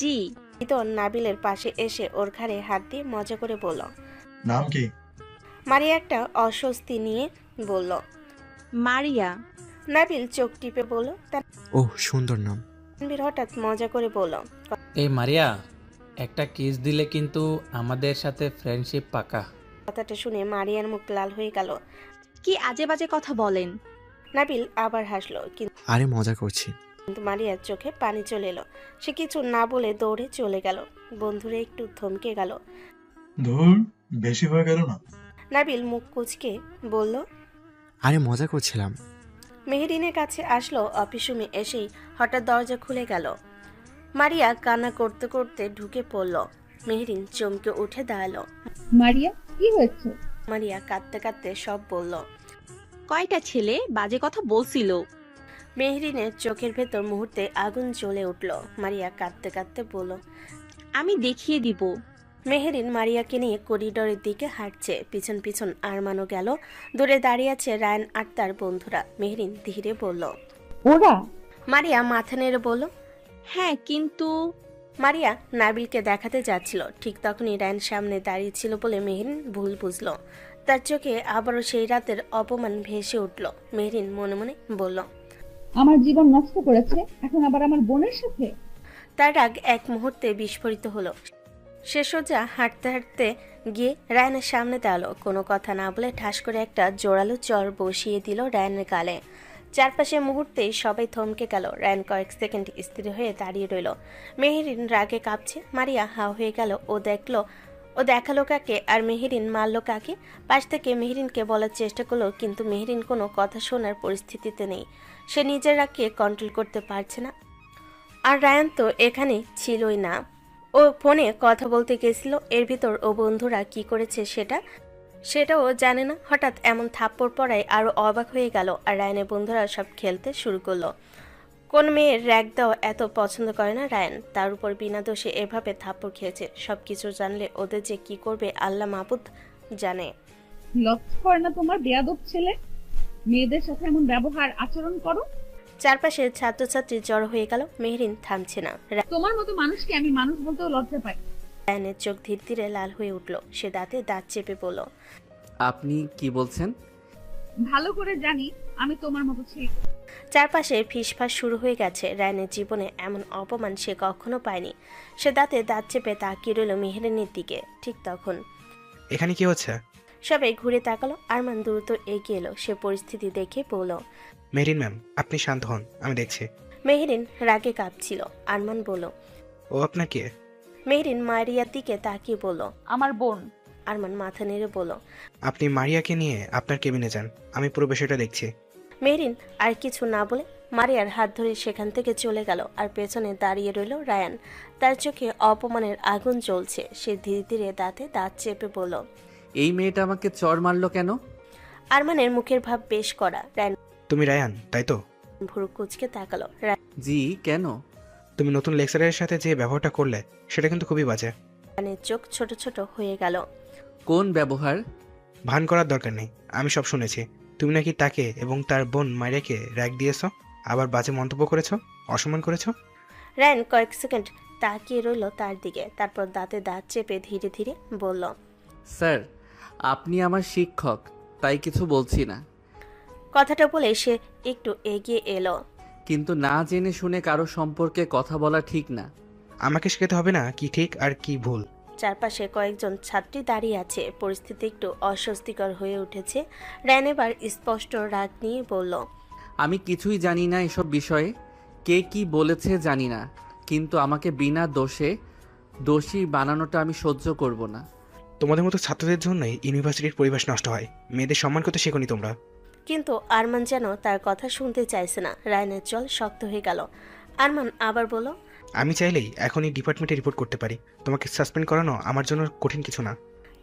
জি। রিদন নাবিলের পাশে এসে ওর ঘাড়ে হাত দিয়ে মজা করে বলল, নাম কি? মারিয়া একটা অস্বস্তি নিয়ে বলল, মারিয়া। নাবিল চোখ টিপে বলল। ওহ, সুন্দর নাম। তানভীর হঠাৎ মজা করে বলল, এই মারিয়া, একটা কিস দিলে কিন্তু আমাদের সাথে ফ্রেন্ডশিপ পাকা। কথাটা শুনে মারিয়ার মুখ লাল হয়ে গেল। কি আজে বাজে কথা বলেন? নাবিল আবার হাসলো, আরে মজা করছি। কিন্তু মারিয়ার চোখে পানি চলে এলো। সে কিছু না বলে দৌড়ে চলে গেল। বন্ধুরা একটু থমকে গেল। ধুর, বেশি হয়ে গেল না? নাবিল মুখ কুঁচকে বলল, আরে মজা করছিলাম। মেহরিনের কাছে আসলো। অফিস রুমে এসেই হঠাৎ দরজা খুলে গেল। মারিয়া কান্না করতে করতে ঢুকে পড়ল। মেহরিন চমকে উঠে দাঁড়ালো। মারিয়া, কি হয়েছে? মারিয়া কাঁদতে কাঁদতে সব বলল। কয়টা ছেলে বাজে কথা বলছিল। মেহরিনের চোখের ভেতর মুহূর্তে আগুন জ্বলে উঠল। মারিয়া কাঁদতে কাঁদতে বলল, আমি দেখিয়ে দিব। মেহরিন মারিয়াকে নিয়ে করিডোরের দিকে হাঁটছে, পিছন পিছন আরমানও গেল। দূরে দাঁড়িয়ে আছে রায়ান আর তার বন্ধুরা। মেহরিন ধীরে বলল, ওরা? মারিয়া মাথা নেড়ে বলল, হ্যাঁ, কিন্তু মারিয়া নাবিলকে দেখাতে যাচ্ছিল। ঠিক তখনই রায়ান সামনে দাঁড়িয়ে ছিল বলে মেহরিন ভুল বুঝল। তার চোখে আবারও সেই রাতের অপমান ভেসে উঠল। মেহরিন মনে মনে বলল, আমার জীবন নষ্ট করেছে, এখন আবার আমার বোনের সাথে। তার রাগ এক মুহূর্তে বিস্ফোরিত হলো। সে সোজা হাঁটতে হাঁটতে গিয়ে রায়ানের সামনে দাঁড়ালো। কোনো কথা না বলে ঠাস করে একটা জোরালো চর বসিয়ে দিল রায়ানের গালে। চারপাশে মুহূর্তেই সবাই থমকে গেল। রায়ান কয়েক সেকেন্ড স্থির হয়ে দাঁড়িয়ে রইল। মেহরিন রাগে কাঁপছে। মারিয়া হাও হয়ে গেল। ও দেখালো কাকে আর মেহরিন মারল কাকে। পাশ থেকে মেহরিনকে বলার চেষ্টা করলো, কিন্তু মেহরিন কোনো কথা শোনার পরিস্থিতিতে নেই। সে নিজের রাগকে কন্ট্রোল করতে পারছে না। আর রায়ান তো এখানে ছিলই না। ও ফোনে কথা বলতে গেছিল। এর ভিতর ও বন্ধুরা কি করেছে সেটাও জানে না। হঠাৎ এমন থাপ্পড় পড়ায় আরো অবাক হয়ে গেল। আর রায়ানের বন্ধুরা সব খেলতে শুরু করলো। কোন মেয়ের র্যাগ দেওয়া এত পছন্দ করে না রায়ান। তার উপর বিনা দোষে এভাবে থাপ্পড় খেয়েছে। সবকিছু জানলে ওদের যে কি করবে আল্লাহ মাহবুদ জানে। লক্ষ্য করে না তোমার বেয়াদব ছেলে? মেয়েদের সাথে এমন ব্যবহার আচরণ করো। চারপাশে ছাত্রছাত্রী জড়ো হয়ে গেল। মেহরিন থামছে না। তোমার মতো মানুষকে আমি মানুষ বলতেও লজ্জা পাই। রায়ানের চোখ ধীরে ধীরে লাল হয়ে উঠল। সে দাঁতে দাঁত চেপে বলল, আপনি কি বলছেন? ভালো করে জানি আমি তোমার মতো ছেলে। চারপাশে ফিসফাস শুরু হয়ে গেছে। রায়ানের জীবনে এমন অপমান সে কখনো পায়নি। সে দাঁতে দাঁত চেপে তাকিয়ে রইল মেহরিনের দিকে। ঠিক তখন এখানে কি হচ্ছে? সবাই ঘুরে তাকালো। আরমান দ্রুত এগিয়ে এলো। সে পরিস্থিতি দেখে বলল, মেহরিন ম্যাম, আপনি শান্ত হন, আমি দেখছি। মেহরিন রাগে কাঁপছিল। আরমান বলল, ও আপনার কে? মেহরিন মারিয়ার দিকে তাকিয়ে বলল, আমার বোন। আরমান মাথা নেড়ে বলল, আপনি মারিয়াকে নিয়ে আপনার কেবিনে যান, আমি পুরো বিষয়টা দেখছি। মেহরিন আর কিছু না বলে মারিয়ার হাত ধরে সেখান থেকে চলে গেল। আর পেছনে দাঁড়িয়ে রইল রায়ান। তার চোখে অপমানের আগুন জ্বলছে। সে ধীরে ধীরে দাঁতে দাঁত চেপে বলল, এই মেয়েটা আমাকে চড় মারলো কেন? আরমানের মুখের ভাব বেশ কড়া। রায়ান তুমি রায়ান, তাই তো? ভুরু কুচকে তাকালো। জি, কেন? তুমি নতুন লেকচারের সাথে যে ব্যবহারটা করলে সেটা কিন্তু খুবই বাজে। রায়ানের চোখ ছোট ছোট হয়ে গেল। কোন ব্যবহার? ভান করার দরকার নেই, আমি সব শুনেছি। তুমি নাকি তাকে এবং তার বোন মারিয়াকে র্যাগ দিয়েছো, আবার বাজে মন্তব্য করেছো, অসম্মান করেছো। রায়ান কয়েক সেকেন্ড তাকিয়ে রইল তার দিকে। তারপর দাঁতে দাঁত চেপে ধীরে ধীরে বলল, স্যার, আপনি আমার শিক্ষক, তাই কিছু বলছি না। কথাটা বলে সে একটু এগিয়ে এলো। কিন্তু না জেনে শুনে কারো সম্পর্কে কথা বলা ঠিক না। আমাকে শেখাতে হবে না কি ঠিক আর কি ভুল। চারপাশে কয়েকজন ছাত্রী দাঁড়িয়ে আছে। পরিস্থিতি একটু অস্বস্তিকর হয়ে উঠেছে। রায়ান এবার স্পষ্ট রাগ নিয়ে বলল, আমি কিছুই জানি না এসব বিষয়ে। কে কি বলেছে জানি না, কিন্তু আমাকে বিনা দোষী বানানোটা আমি সহ্য করব না। তোমাদের মতো ছাত্রদের জন্যই ইউনিভার্সিটির পরিবেশ নষ্ট হয়। মেয়েদের সম্মান করতে শেখনি তোমরা। কিন্তু আরমান যেন তার কথা শুনতে চাইছে না। রায়ানের চল শক্ত হয়ে গেল। আরমান আবার বলল, আমি চাইলেই এখনই ডিপার্টমেন্টে রিপোর্ট করতে পারি। তোমাকে সাসপেন্ড করানো আমার জন্য কঠিন কিছু না।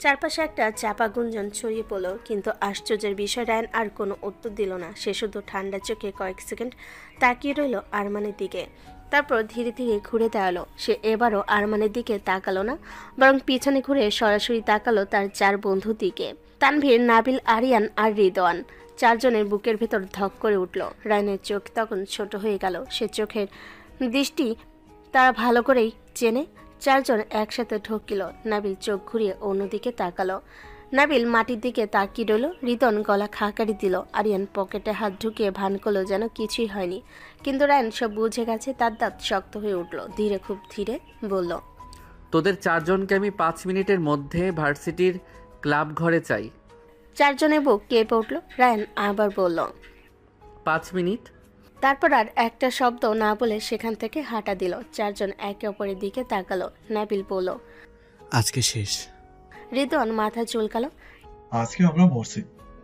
চারপাশে একটা চাপা গুঞ্জন ছড়িয়ে পড়ল। কিন্তু আশ্চর্যের বিষয়, রায়ান আর কোনো উত্তর দিল না। সে শুধু ঠান্ডা চোখে কয়েক সেকেন্ড তাকিয়ে রইল আরমানের দিকে। তারপর ধীরে ধীরে ঘুরে দাঁড়ালো। সে এবারও আরমানের দিকে তাকালো না, বরং পিছনে ঘুরে সরাসরি তাকালো তার চার বন্ধুর দিকে। তানভীর, নাবিল, আরিয়ান আর রিদওয়ান। চারজনের বুকের ভেতর ধক করে উঠল। রায়ানের চোখ তখন ছোট হয়ে গেল। সে চোখের দৃষ্টি তারা ভালো করেই চেনে। চারজন একসাথে ঠকিল। নাবিল চোখ ঘুরিয়ে অন্যদিকে তাকালো। নাবিল মাটির দিকে তাকিয়ে রইল। রিদন গলা খাকারি দিল। আরিয়ান পকেটে হাত ঢুকিয়ে ভান করলো যেন কিছুই হয়নি। কিন্তু রায়ান সব বুঝে গেছে। তার দাঁত শক্ত হয়ে উঠল। ধীরে, খুব ধীরে বলল, তোদের চারজনকে আমি 5 মিনিটের মধ্যে ভার্সিটির ক্লাব ঘরে চাই। চারজনের বুক কেঁপে উঠল। রায়ান আবার বলল, 5 মিনিট। তারপর আর একটা শব্দ না বলে সেখান থেকে হাঁটা দিল। চারজন একে অপরের দিকে তাকালো। নাবিল বলল, আজকে শেষ। রিদওয়ান মাথা চুলকালো। আজকে আমরা মরছি,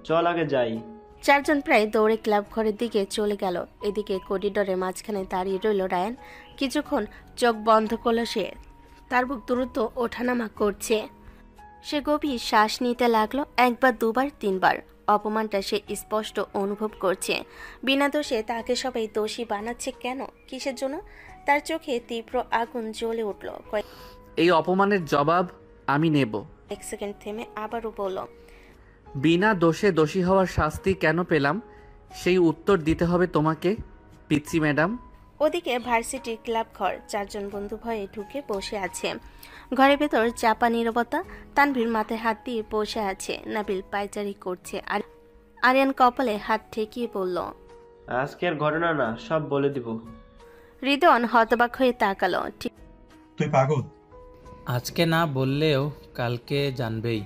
চল আগে যাই। চারজন প্রায় দৌড়ে ক্লাব ঘরের দিকে চলে গেল। এদিকে করিডোরের মাঝখানে দাঁড়িয়ে রইল রায়ান। কিছুক্ষণ চোখ বন্ধ করলো সে। তার বুক দ্রুত ওঠানামা করছে। সে গভীর শ্বাস নিতে লাগলো। একবার, দুবার, তিনবার। অপমানটা সে স্পষ্ট অনুভব করছে। বিনা দোষে তাকে সবাই দোষী বানাচ্ছে কেন, কিসের জন্য? তার চোখে তীব্র আগুন জ্বলে উঠল। এই অপমানের জবাব আমি নেব। কয়েক সেকেন্ড থেমে আবারও বলল, বিনা দোষে দোষী হওয়ার শাস্তি কেন পেলাম সেই উত্তর দিতে হবে তোমাকে, পিচ্চি ম্যাডাম। ওদিকে ভার্সিটি ক্লাব ঘর, 4 জন বন্ধু ভয়ে ঢুকে বসে আছে। ঘরের ভেতর চাপা নীরবতা। তানভীর মাথায় হাত দিয়ে বসে আছে, নাবিল পায়চারি করছে, আর আরিয়ান কপালে হাত ঠেকিয়ে বলল, আজকের ঘটনা না, সব বলে দিব। হৃদয়ন হতবাক হয়ে তাকালো। ঠিক তুই পাগল? আজকে না বললেও কালকে জানবেই।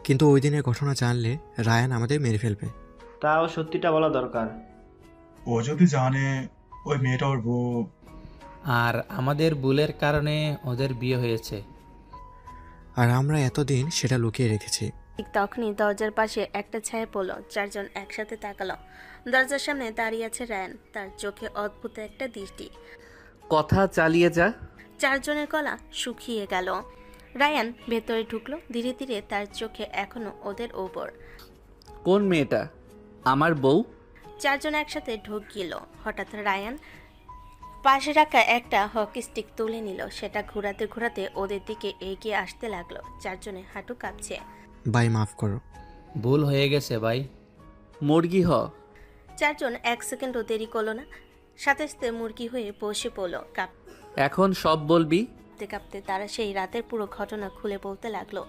কিন্তু ওই দিনের ঘটনা জানলে রায়ান আমাদের মেরে ফেলবে। তাও সত্যিটা বলা দরকার। ও যদি জানে ওই মেয়েটা ওর বউ। আর আমাদের ভুলের কারণে ওদের বিয়ে হয়েছে। আর আমরা এতদিন সেটা লুকিয়ে রেখেছি। ঠিক তখনই দরজার পাশে একটা ছায়া পড়ল। 4 জন একসাথে তাকালো। দরজার সামনে দাঁড়িয়ে আছে রায়ান, তার চোখে অদ্ভুত একটা দৃষ্টি। কথা চালিয়ে যা। 4 জনের গলা শুকিয়ে গেল। রায়ান ভেতরে ঢুকলো ধীরে ধীরে, তার চোখে এখনো ওদের ওপর। কোন মেয়েটা? আমার বউ? 4 জন একসাথে ঢোক গেল। হঠাৎ রায়ান পাশে রাখা একটা হকি স্টিক তুলে নিল, সেটা ঘোরাতে ঘোরাতে ওদের দিকে এগিয়ে আসতে লাগলো। 4 জনের হাঁটু কাঁপছে। ভাই মাফ করো। ভুল হয়ে গেছে ভাই। মুরগি হ। 4 জন 1 সেকেন্ডও দেরি করলো না, সাথে সাথে মুরগি হয়ে বসে পড়লো। এখন সব বলবি? কাঁপতে কাঁপতে তারা সেই রাতের পুরো ঘটনা খুলে বলতে লাগলো।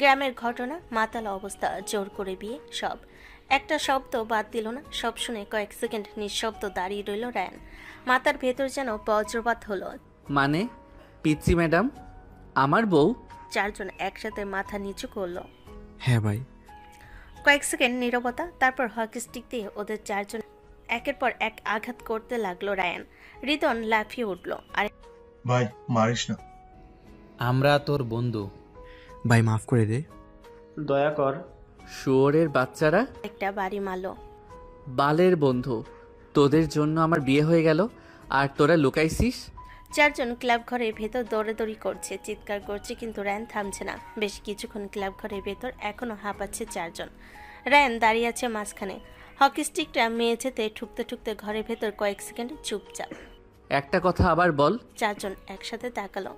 গ্রামের ঘটনা, মাতালা অবস্থা, জোর করে বিয়ে, সব। একটা শব্দ বাদ দিল না। সব শুনে কয়েক সেকেন্ড নিঃশব্দ দাঁড়িয়ে রইল রায়ান। মাথার ভেতর যেন বজ্রপাত হলো। মানে পিচ্চি ম্যাডাম আমার বউ? 4 জন একসাথে মাথা নিচু করলো। হ্যাঁ ভাই। কয়েক সেকেন্ড নীরবতা, তারপর হকি স্টিক দিয়ে ওদের 4 জন একের পর এক আঘাত করতে লাগলো রায়ান। রিদন লাফিয়ে উঠল। আর ভাই মারিস না। আমরা তোর বন্ধু। ভাই মাফ করে দে। দয়া কর। শুয়োরের বাচ্চারা। একটা বাড়ি মারলো। বালের বন্ধু, তোদের জন্য আমার বিয়ে হয়ে গেল আর তোরা লুকাইছিস। 4 জন ক্লাব ঘরের ভেতর দৌড়াদৌড়ি করছে, চিৎকার করছে, কিন্তু রায়ান থামছে না। বেশ কিছুক্ষণ ক্লাব ঘরের ভেতর এখনো হাঁপাচ্ছে 4 জন। রায়ান দাঁড়িয়ে আছে মাঝখানে, হকি স্টিকটা মেঝেতে ঠুকতে ঠুকতে ঘরের ভেতর কয়েক সেকেন্ড চুপচাপ। একটা কথা আবার বল। 4 জন একসাথে তাকালো।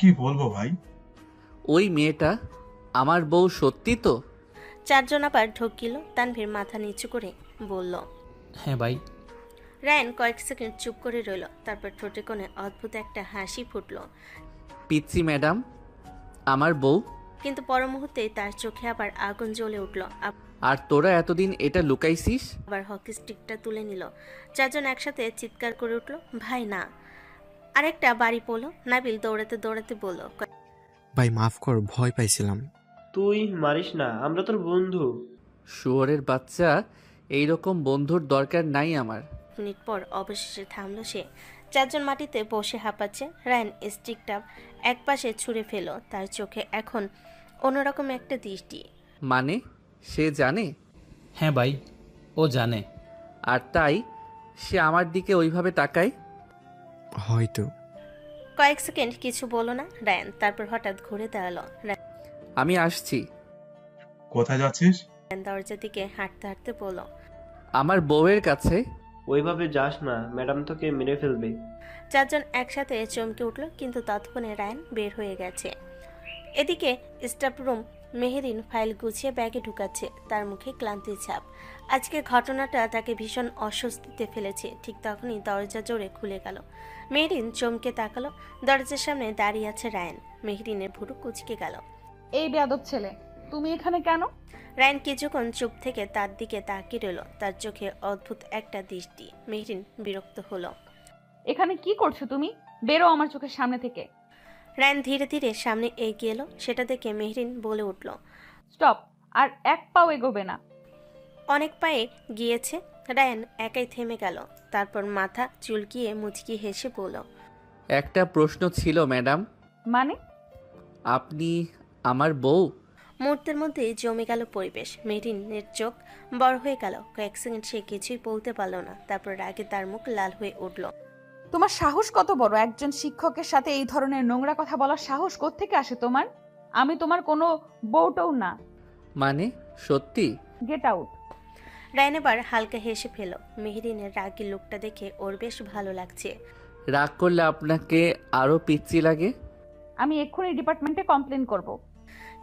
কি বলবো ভাই? ওই মেয়েটা আমার বউ সত্যি তো? 4 জন আবার ঢোক গেল। তানভীর মাথা নিচু করে বলল, হ্যাঁ ভাই। রায়ান কয়েক সেকেন্ড চুপ করে রইল, তারপর ঠোঁটে কোণে অদ্ভুত একটা হাসি ফুটলো। পিচ্চি ম্যাডাম আমার বউ? কিন্তু পর মুহূর্তেই তার চোখে আবার আগুন জ্বলে উঠল। আর তোরা এতদিন এটা লুকাইছিস? আবার হকি স্টিকটা তুলে নিল। 4 জন একসাথে চিৎকার করে উঠল, ভাই না। আরেকটা বাড়ি পড়লো। নাবিল দৌড়াতে দৌড়াতে বলল, ভাই মাফ কর, ভয় পাইছিলাম। তুই মারিস না, আমরা তোর বন্ধু। শুয়োরের বাচ্চা, এইরকম বন্ধুর দরকার নাই আমার। মিনিট পর অবশেষে থামলো সে। 4 জন মাটিতে বসে হাঁপাচ্ছে। রায়ান স্টিকটা একপাশে ছুঁড়ে ফেলো। তার চোখে এখন অন্যরকম একটা দৃষ্টি। মানে সে জানে? হ্যাঁ ভাই, ও জানে। আর তাই সে আমার দিকে ওইভাবে তাকায়? হয়তো। কয়েক সেকেন্ড কিছু বলো না রায়ান, তারপর হঠাৎ ঘুরে দাঁড়ালো। আমি আসছি। কোথায় যাচ্ছিস? রায়ান দরজার দিকে হাঁটতে হাঁটতে বলল, আমার বউয়ের কাছে। ওইভাবে যাস না, ম্যাডাম তোকে মেরে ফেলবে। 4 জন একসাথে চমকে উঠল, কিন্তু ততক্ষণে রায়ান বের হয়ে গেছে। এদিকে স্টাফ রুম, মেহেরিন ফাইল গুছিয়ে ব্যাগে ঢুকাচ্ছে, তার মুখে ক্লান্তির ছাপ। আজকে ঘটনাটা তাকে ভীষণ অস্বস্তিতে ফেলেছে। ঠিক তখনই দরজা জোরে খুলে গেল। মেহেরিন চমকে তাকালো। দরজার সামনে দাঁড়িয়ে আছে রায়ান। মেহেরিনের ভুরু কুচকে গেল। এই বেয়াদব ছেলে, তুমি এখানে কেন? রায়ান কিছুক্ষণ চুপ থেকে তার দিকে তাকিয়ে রইল, তার চোখে অদ্ভুত একটা দৃষ্টি। মেহেরিন বিরক্ত হলো। এখানে কি করছো তুমি? বেরো আমার চোখের সামনে থেকে। রায়ান ধীরে ধীরে সামনে এগিয়ে এলো, সেটা দেখে মেহেরিন বলে উঠল, স্টপ, আর এক পাও এগোবে না। অনেক পায়ে গিয়েছে। রায়ান একাই থেমে গেল, তারপর মাথা চুলকিয়ে মুচকি হেসে বলল, একটা প্রশ্ন ছিল ম্যাডাম। মানে? আপনি আমার বউ? মুহূর্তের মধ্যেই জমে গেল পরিবেশ। মেরিনের চোখ বড় হয়ে গেল। কয়েক সেকেন্ড সে কিছুই বলতে পারল না, তারপর রাগে তার মুখ লাল হয়ে উঠল। তোমার সাহস কত বড়? একজন শিক্ষকের সাথে এই ধরনের নোংরা কথা বলার সাহস কোত্থেকে আসে তোমার? আমি তোমার কোনো বউটাও না। মানে সত্যি? Get out. রায়ান এবার হালকা হেসে ফেল। মেহেরিনের রাগী লোকটা দেখে ওর বেশ ভালো লাগছে। রাগ করলে আপনাকে আরও পিচ্ছি লাগে? আমি এক্ষুনি ডিপার্টমেন্টে কমপ্লেন করব।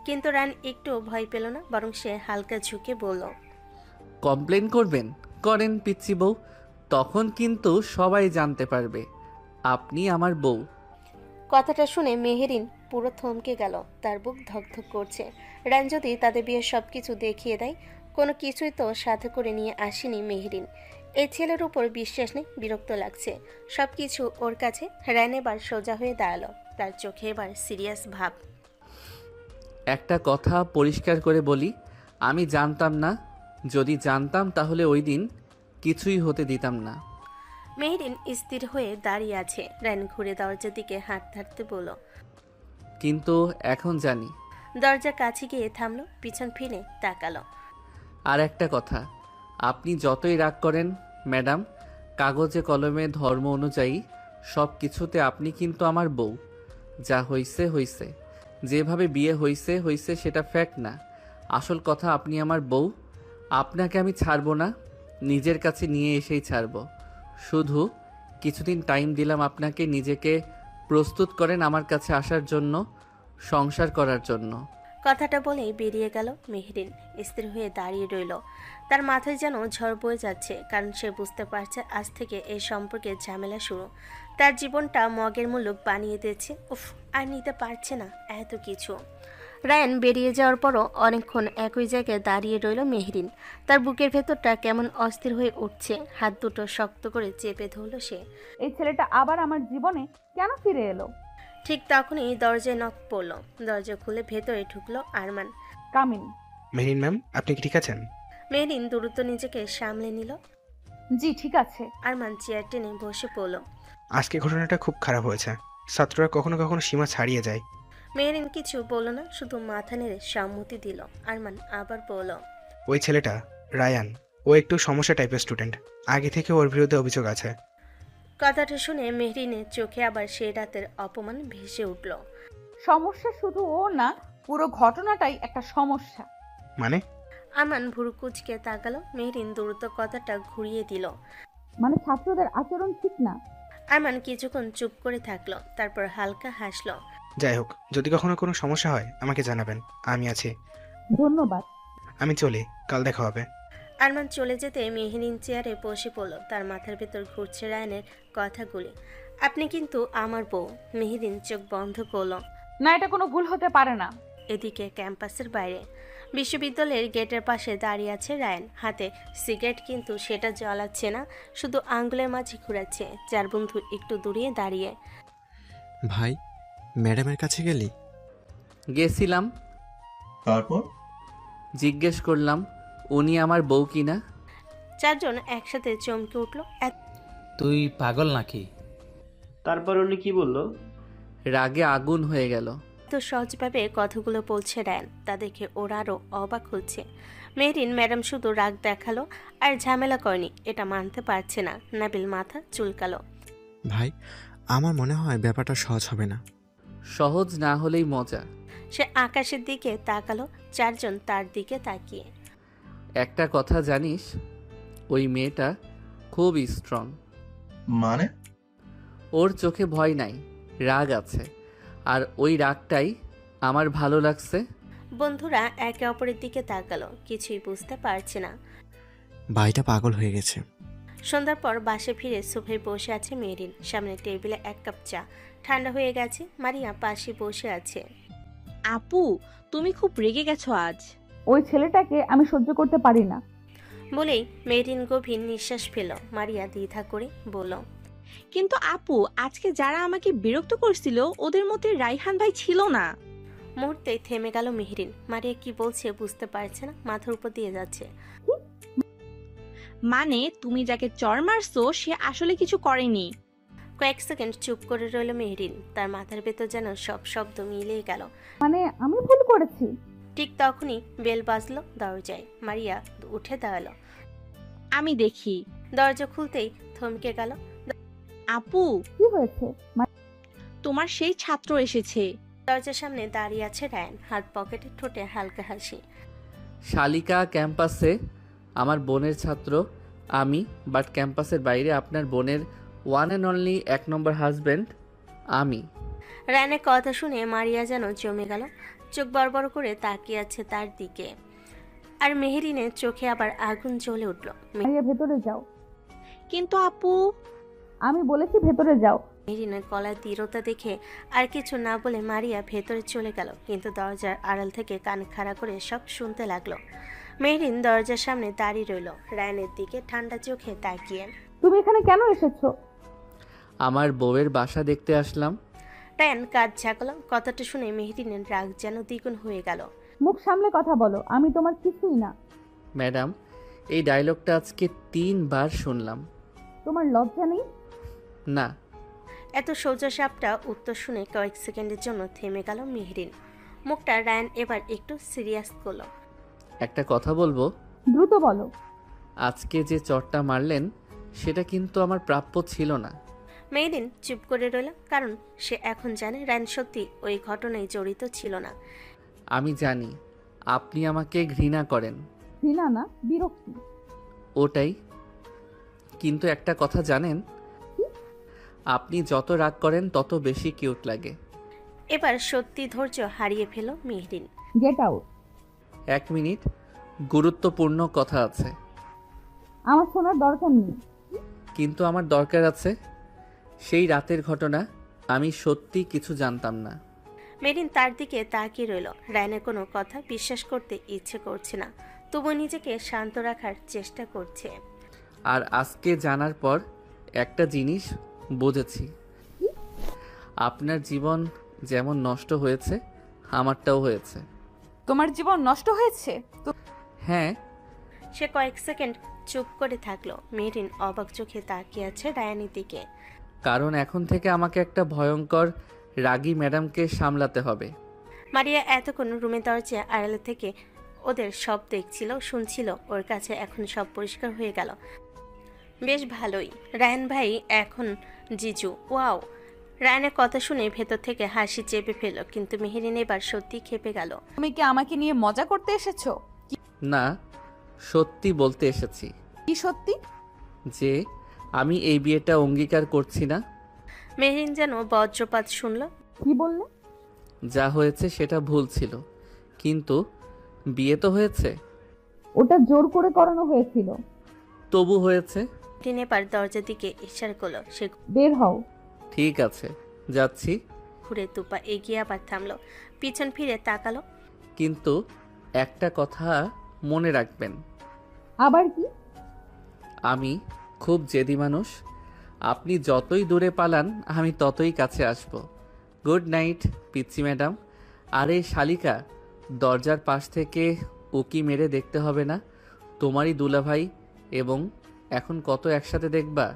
কিন্তু রায়ান একটু ভয় পেল না, বরং সে হালকা ঝুঁকে বলল, কমপ্লেন করবেন? করেন পিচ্ছি বউ, তখন কিন্তু সবাই জানতে পারবে আপনি আমার বউ। কথাটা শুনে মেহেরিন পুরো থমকে গেল। তার বুক ধকধক করছে। রায়ান যদি তাদের বিয়ের সবকিছু দেখিয়ে দেয়, কোনো কিছুই তো সাথে করে নিয়ে আসেনি মেহেরিন। এই ছেলের উপর বিশ্বাস নেই, বিরক্ত লাগছে সবকিছু ওর কাছে। রায়ান এবার সোজা হয়ে দাঁড়ালো, তার চোখে এবার সিরিয়াস ভাব। একটা কথা পরিষ্কার করে বলি, আমি জানতাম না, যদি জানতাম তাহলে ওই দিন কিছুই হতে দিতাম না। মেহেরিন স্থির হয়ে দাঁড়িয়ে আছে। রায়ান ঘুরে দরজার দিকে হাঁটতে হাঁটতে বলল, কিন্তু এখন জানি। দরজা কাছে গিয়ে থামলো, পিছন ফিরে তাকালো। আর একটা কথা, আপনি যতই রাগ করেন ম্যাডাম, কাগজে কলমে ধর্ম অনুযায়ী সব কিছুতে আপনি কিন্তু আমার বউ। যা হইছে হইছে, যেভাবে বিয়ে হইছে হইছে, সেটা ফ্যাক্ট না। আসল কথা আপনি আমার বউ। আপনাকে আমি ছাড়বো না, নিজের কাছে নিয়ে এসেই ছাড়বো। শুধু কিছুদিন টাইম দিলাম আপনাকে, নিজেকে প্রস্তুত করেন আমার কাছে আসার জন্য, সংসার করার জন্য। কথাটা বলেই বেরিয়ে গেল মেহেরিন। স্থির হয়ে দাঁড়িয়ে রইল। তার মাথায় যেন ঝড় বয়ে যাচ্ছে, কারণ সে বুঝতে পারছে আজ থেকে এই সম্পর্কে ঝামেলা শুরু। তার জীবনটা মগের মুলুক বানিয়ে দিয়েছে। উফ, আর নিতে পারছে না এত কিছু। রায়ান বেরিয়ে যাওয়ার পরও অনেকক্ষণ একই জায়গায় দাঁড়িয়ে রইল মেহেরিন। তার বুকের ভেতরটা কেমন অস্থির হয়ে উঠছে। হাত দুটো শক্ত করে চেপে ধরল সে। এই ছেলেটা আবার আমার জীবনে কেন ফিরে এলো? ঠিক তখনই দরজায় নক পড়ল। দরজা খুলে ভেতরে ঢুকলো আরমান। কামিন। মেহেরিন ম্যাম, আপনি কি ঠিক আছেন? মেহেরিন দ্রুত নিজেকে সামলে নিল। জি ঠিক আছে। আরমান চেয়ার টেনে বসে পড়ল। আজকে ঘটনাটা খুব খারাপ হয়েছে। ছাত্ররা কখনো কখনো সীমা ছাড়িয়ে যায়। মেহেরিন কিছু বলল না, শুধু মাথা নেড়ে সম্মতি দিল। আরমান আবার বলল, ওই ছেলেটা রায়ান, ও একটু সমস্যা টাইপের স্টুডেন্ট। আগে থেকে ওর বিরুদ্ধে অভিযোগ আছে। কথাটা শুনে মেহেরিনের চোখে আবার সেই রাতের অপমান ভেসে উঠল। সমস্যা শুধু ও না, পুরো ঘটনাটাই একটা সমস্যা। মানে? আরমান ভুরু কুচকে তাকালো। মেহেরিন দ্রুত কথাটা ঘুরিয়ে দিল। মানে ছাত্রদের আচরণ ঠিক না। আরমান কিছুক্ষণ চুপ করে থাকলো, তারপর হালকা হাসলো। যাই হোক, যদি কখনো কোনো সমস্যা হয় আমাকে জানাবেন, আমি আছি। ধন্যবাদ। আমি চলি, কাল দেখা হবে। আরমান চলে যেতে মেহেরিন চেয়ারে বসে পড়ল। তার মাথার ভেতর ঘুরছে রায়ানের কথাগুলি। আপনি কিন্তু আমার বউ। মেহেরিন চোখ বন্ধ করলো। না, এটা কোনো ভুল হতে পারে না। এদিকে ক্যাম্পাসের বাইরে বিশ্ববিদ্যালয়ের গেটের পাশে দাঁড়িয়ে আছে রায়ান। হাতে সিগারেট, কিন্তু সেটা জ্বালাচ্ছে না, শুধু আঙ্গুলের মাঝে ঘুরাচ্ছে। চার বন্ধু একটু দূরিয়ে দাঁড়িয়ে। ভাই, ম্যাডামের কাছে গেলি? গেছিলাম। তারপর? জিজ্ঞেস করলাম উনি আমার বউ কিনা। চারজন একসাথে চমকে উঠল। তুই পাগল নাকি? তারপর উনি কি বলল? রাগে আগুন হয়ে গেল। তো সহজভাবে কথাগুলো বলছে রায়ান, তা দেখে ওরা আরও অবাক হচ্ছে। মেহরিন ম্যাডাম শুধু রাগ দেখালো আর ঝামেলা করেনি, এটা মানতে পারছে না। নাবিল মাথা চুলকালো। ভাই, আমার মনে হয় ব্যাপারটা সহজ হবে না। সহজ না হলেই মজা। সে আকাশের দিকে তাকালো, চারজন তার দিকে তাকিয়ে। একটা কথা জানিস, ওই মেয়েটা খুব স্ট্রং। মানে? ওর চোখে ভয় নাই, রাগ আছে, আর ওই রাগটাই আমার ভালো লাগছে। বন্ধুরা একে অপরের দিকে তাকালো, কিছুই বুঝতে পারছে না। ভাইটা পাগল হয়ে গেছে। সন্ধ্যার পর বাসে ফিরে সোফায় বসে আছে মেরিন। সামনে টেবিলে এক কাপ চা, ঠান্ডা হয়ে গেছে। মারিয়া পাশে বসে আছে। আপু, তুমি খুব রেগে গেছো আজ। ওই ছেলেটাকে আমি সহ্য করতে পারি না বলেই মেরিন গভীর নিঃশ্বাস ফেল। মারিয়া দ্বিধা করে বলল, কিন্তু আপু, আজকে যারা আমাকে বিরক্ত করছিল ওদের মধ্যে রাইহান ভাই ছিল না। মুহূর্তে থেমে গেল মেহরিন। মারিয়া কি বলছে বুঝতে পারছে না, মাথার উপর দিয়ে যাচ্ছে। মানে তুমি যাকে চড় মারছো সে আসলে কিছু করেনি। কয়েক সেকেন্ড চুপ করে রইল মেহরিন। তার মাথার ভেতর যেন সব শব্দ মিলিয়ে গেল। মানে আমি ভুল করেছি। ঠিক তখনই বেল বাজলো দরজায়। মারিয়া উঠে দাঁড়ালো। আমি দেখি। দরজা খুলতেই থমকে গেল। আপু, কি হয়েছে? তোমার সেই ছাত্র এসেছে। দরজার সামনে দাঁড়িয়ে আছে রায়ান, হাত পকেটে, ঠোঁটে হালকা হাসি। শালিকা ক্যাম্পাসে আমার বোনের ছাত্র আমি, বাট ক্যাম্পাসের বাইরে আপনার বোনের one and only 1 number husband আমি। রায়ানের কথা শুনে মারিয়া যেন জমে গেল, চোখ বড় করে তাকিয়ে আছে তার দিকে। আর মেহেরিনের চোখে আবার আগুন জ্বলে উঠল। মারিয়া ভেতরে যাও। কিন্তু আপু, আমি বলেছি ভেতরে যাও। মেহেরিনের গলার দৃঢ়তা দেখে আর কিছু না বলে মারিয়া ভেতরে চলে গেল, কিন্তু দরজার আড়াল থেকে কান খাড়া করে সব শুনতে লাগলো। মেহেরিন দরজার সামনে দাঁড়িয়ে রইল, রায়ানের দিকে ঠান্ডা চোখে তাকিয়ে। তুমি এখানে কেন এসেছো? আমার বউয়ের বাসা দেখতে আসলাম। রায়ান কাঁধ ঝাঁকলো। কথাটা শুনে মেহেরিনের রাগ যেন দ্বিগুণ হয়ে গেল। মুখ সামলে কথা বলো, আমি তোমার কিছুই না। ম্যাডাম, এই ডায়লগটা আজকে 3 বার শুনলাম। তোমার লজ্জা নেই? না। এত সোজা সাপটা উত্তর শুনে কয়েক সেকেন্ডের জন্য থেমে গেল মেহেরিন। মুখটা রায়ান এবার একটু সিরিয়াস করলো। একটা কথা বলবো? দ্রুত বলো। আজকে যে চটটা মারলেন সেটা কিন্তু আমার প্রাপ্য ছিল না। মেহেরিন চুপ করে রইল, কারণ সে এখন জানে রায়ান সত্যি ওই ঘটনায় জড়িত ছিল না। আমি জানি আপনি আমাকে ঘৃণা করেন। ঘৃণা না, বিরক্তি। ওটাই। কিন্তু একটা কথা জানেন, আপনি যত রাগ করেন তত বেশি কিউট লাগে। এবার সত্যি ধৈর্য হারিয়ে fail Meherin. Get out. 1 minute, গুরুত্বপূর্ণ কথা আছে। আমার শোনার দরকার নেই। কিন্তু আমার দরকার আছে। সেই রাতের ঘটনা আমি সত্যি কিছু জানতাম না। মেহেরিন তার দিকে তাকিয়ে রইল। রায়ানের কোনো কথা বিশ্বাস করতে ইচ্ছে করছে না, তবু নিজেকে শান্ত রাখার চেষ্টা করছে। আর আজকে জানার পর একটা জিনিস বুঝেছি, আপনার জীবন যেমন নষ্ট হয়েছে আমারটাও হয়েছে। তোমার জীবন নষ্ট হয়েছে? হ্যাঁ। সে কয়েক সেকেন্ড চুপ করে থাকলো। মেহেরিন অবাক চোখে তাকিয়ে আছে রায়ানের দিকে। কারণ এখন থেকে আমাকে একটা ভয়ঙ্কর রাগী ম্যাডামকে সামলাতে হবে। মারিয়া এতক্ষণ রুমের দরজা আড়ালে থেকে ওদের সব দেখছিল, শুনছিল। ওর কাছে এখন সব পরিষ্কার হয়ে গেল। বেশ ভালোই, রায়ান ভাই এখন জিজু। ওয়াও! রায়ানের কথা শুনে ভেতর থেকে হাসি চেপে ফেলল, কিন্তু মেহেরিন এবার সত্যি খেপে গেল। তুমি কি আমাকে নিয়ে মজা করতে এসেছো? না, সত্যি বলতে এসেছি। কি সত্যি? যে আমি এই বিয়েটা অঙ্গীকার করছি না। মেহেরিন যেন বজ্রপাত শুনল। কি বললে? যা হয়েছে সেটা ভুল ছিল, কিন্তু বিয়ে তো হয়েছে। ওটা জোর করে করানো হয়েছিল। তবু হয়েছে। মেহেরিন এবার দরজার দিকে ইশারা করলো। সে বের হও। ঠিক আছে, যাচ্ছি। ঘুরে দুপা এগিয়ে আবার থামলো, পিছন ফিরে তাকালো। কিন্তু একটা কথা মনে রাখবেন। আবার কি? আমি খুব জেদি মানুষ। আপনি যতই দূরে পালান আমি ততই কাছে আসব। গুড নাইট পিচ্চি ম্যাডাম। আরে শালিকা, দরজার পাশ থেকে উকি মেরে দেখতে হবে না? তোমারই দুলাভাই, এবং এখন কত একসাথে দেখবা।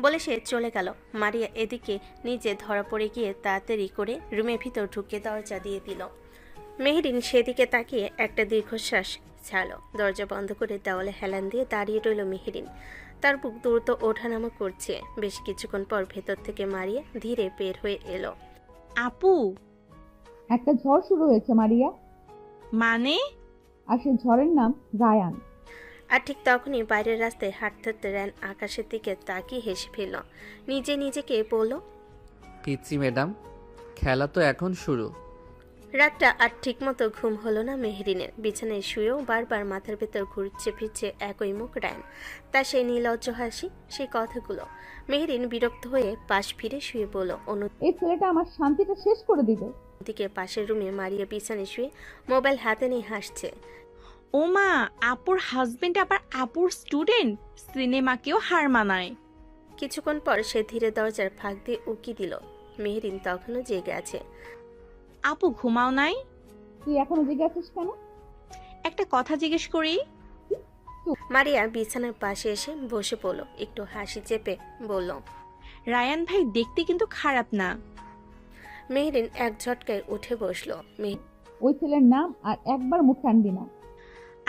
বলে সে চলে গেল। মারিয়া এদিকে নিজে ধরা পড়ে গিয়ে তাড়াতাড়ি করে রুমের ভিতর ঢুকে দরজা দিয়ে দিল। মেহেরিন সেদিকে তাকিয়ে একটা দীর্ঘশ্বাস ছাড়ল। দরজা বন্ধ করে দেওয়ালে হেলান দিয়ে দাঁড়িয়ে রইল মেহেরিন। তার বুক দ্রুত ওঠানামা করছে। বেশ কিছুক্ষণ পর ভেতর থেকে মারিয়া ধীরে বের হয়ে এলো। আপু, একটা ঝড় শুরু হয়েছে মারিয়া। মানে? আর সে ঝড়ের নাম রায়ান। আর ঠিক তখনই বাইরের রাস্তায় হাঁটতে হাঁটতে রায়ান আকাশের দিকে তাকিয়ে হেসে ফেলল। নিজেকে বলল, পিচ্চি ম্যাডাম, খেলা তো এখন শুরু। রাতটা আর ঠিকমতো ঘুম হলো না মেহেরিনের। বিছানায় শুয়েও বারবার মাথার ভেতর ঘুরছে ফিরছে একই মুখ রায়ান, তার সেই নির্লজ্জ হাসি, সেই কথাগুলো। মেহেরিন বিরক্ত হয়ে পাশ ফিরে শুয়ে বলল। এই ছেলেটা আমার শান্তিটা শেষ করে দিবে। অন্যদিকে পাশের রুমে মারিয়া বিছানায় শুয়ে মোবাইল হাতে নিয়ে হাসছে। ও মা, আপুর হাজবেন্ড আবার আপুর স্টুডেন্ট, সিনেমাকেও হার মানায়। কিছুক্ষণ পর সে ধীরে দরজার ফাঁক দিয়ে উকি দিল। মেহেরিন তখনও জেগে আছে। আপু ঘুমাও নাই? তুই এখনো জেগে আছিস কেন? একটা কথা জিজ্ঞেস করি। মারিয়া বিছানার পাশে এসে বসে পড়ল, একটু হাসি চেপে বলল, রায়ান ভাই দেখতে কিন্তু খারাপ না। মেহেরিন এক ঝটকায় উঠে বসলো। ওই ছেলের নাম আর একবার মুখ টানবি না।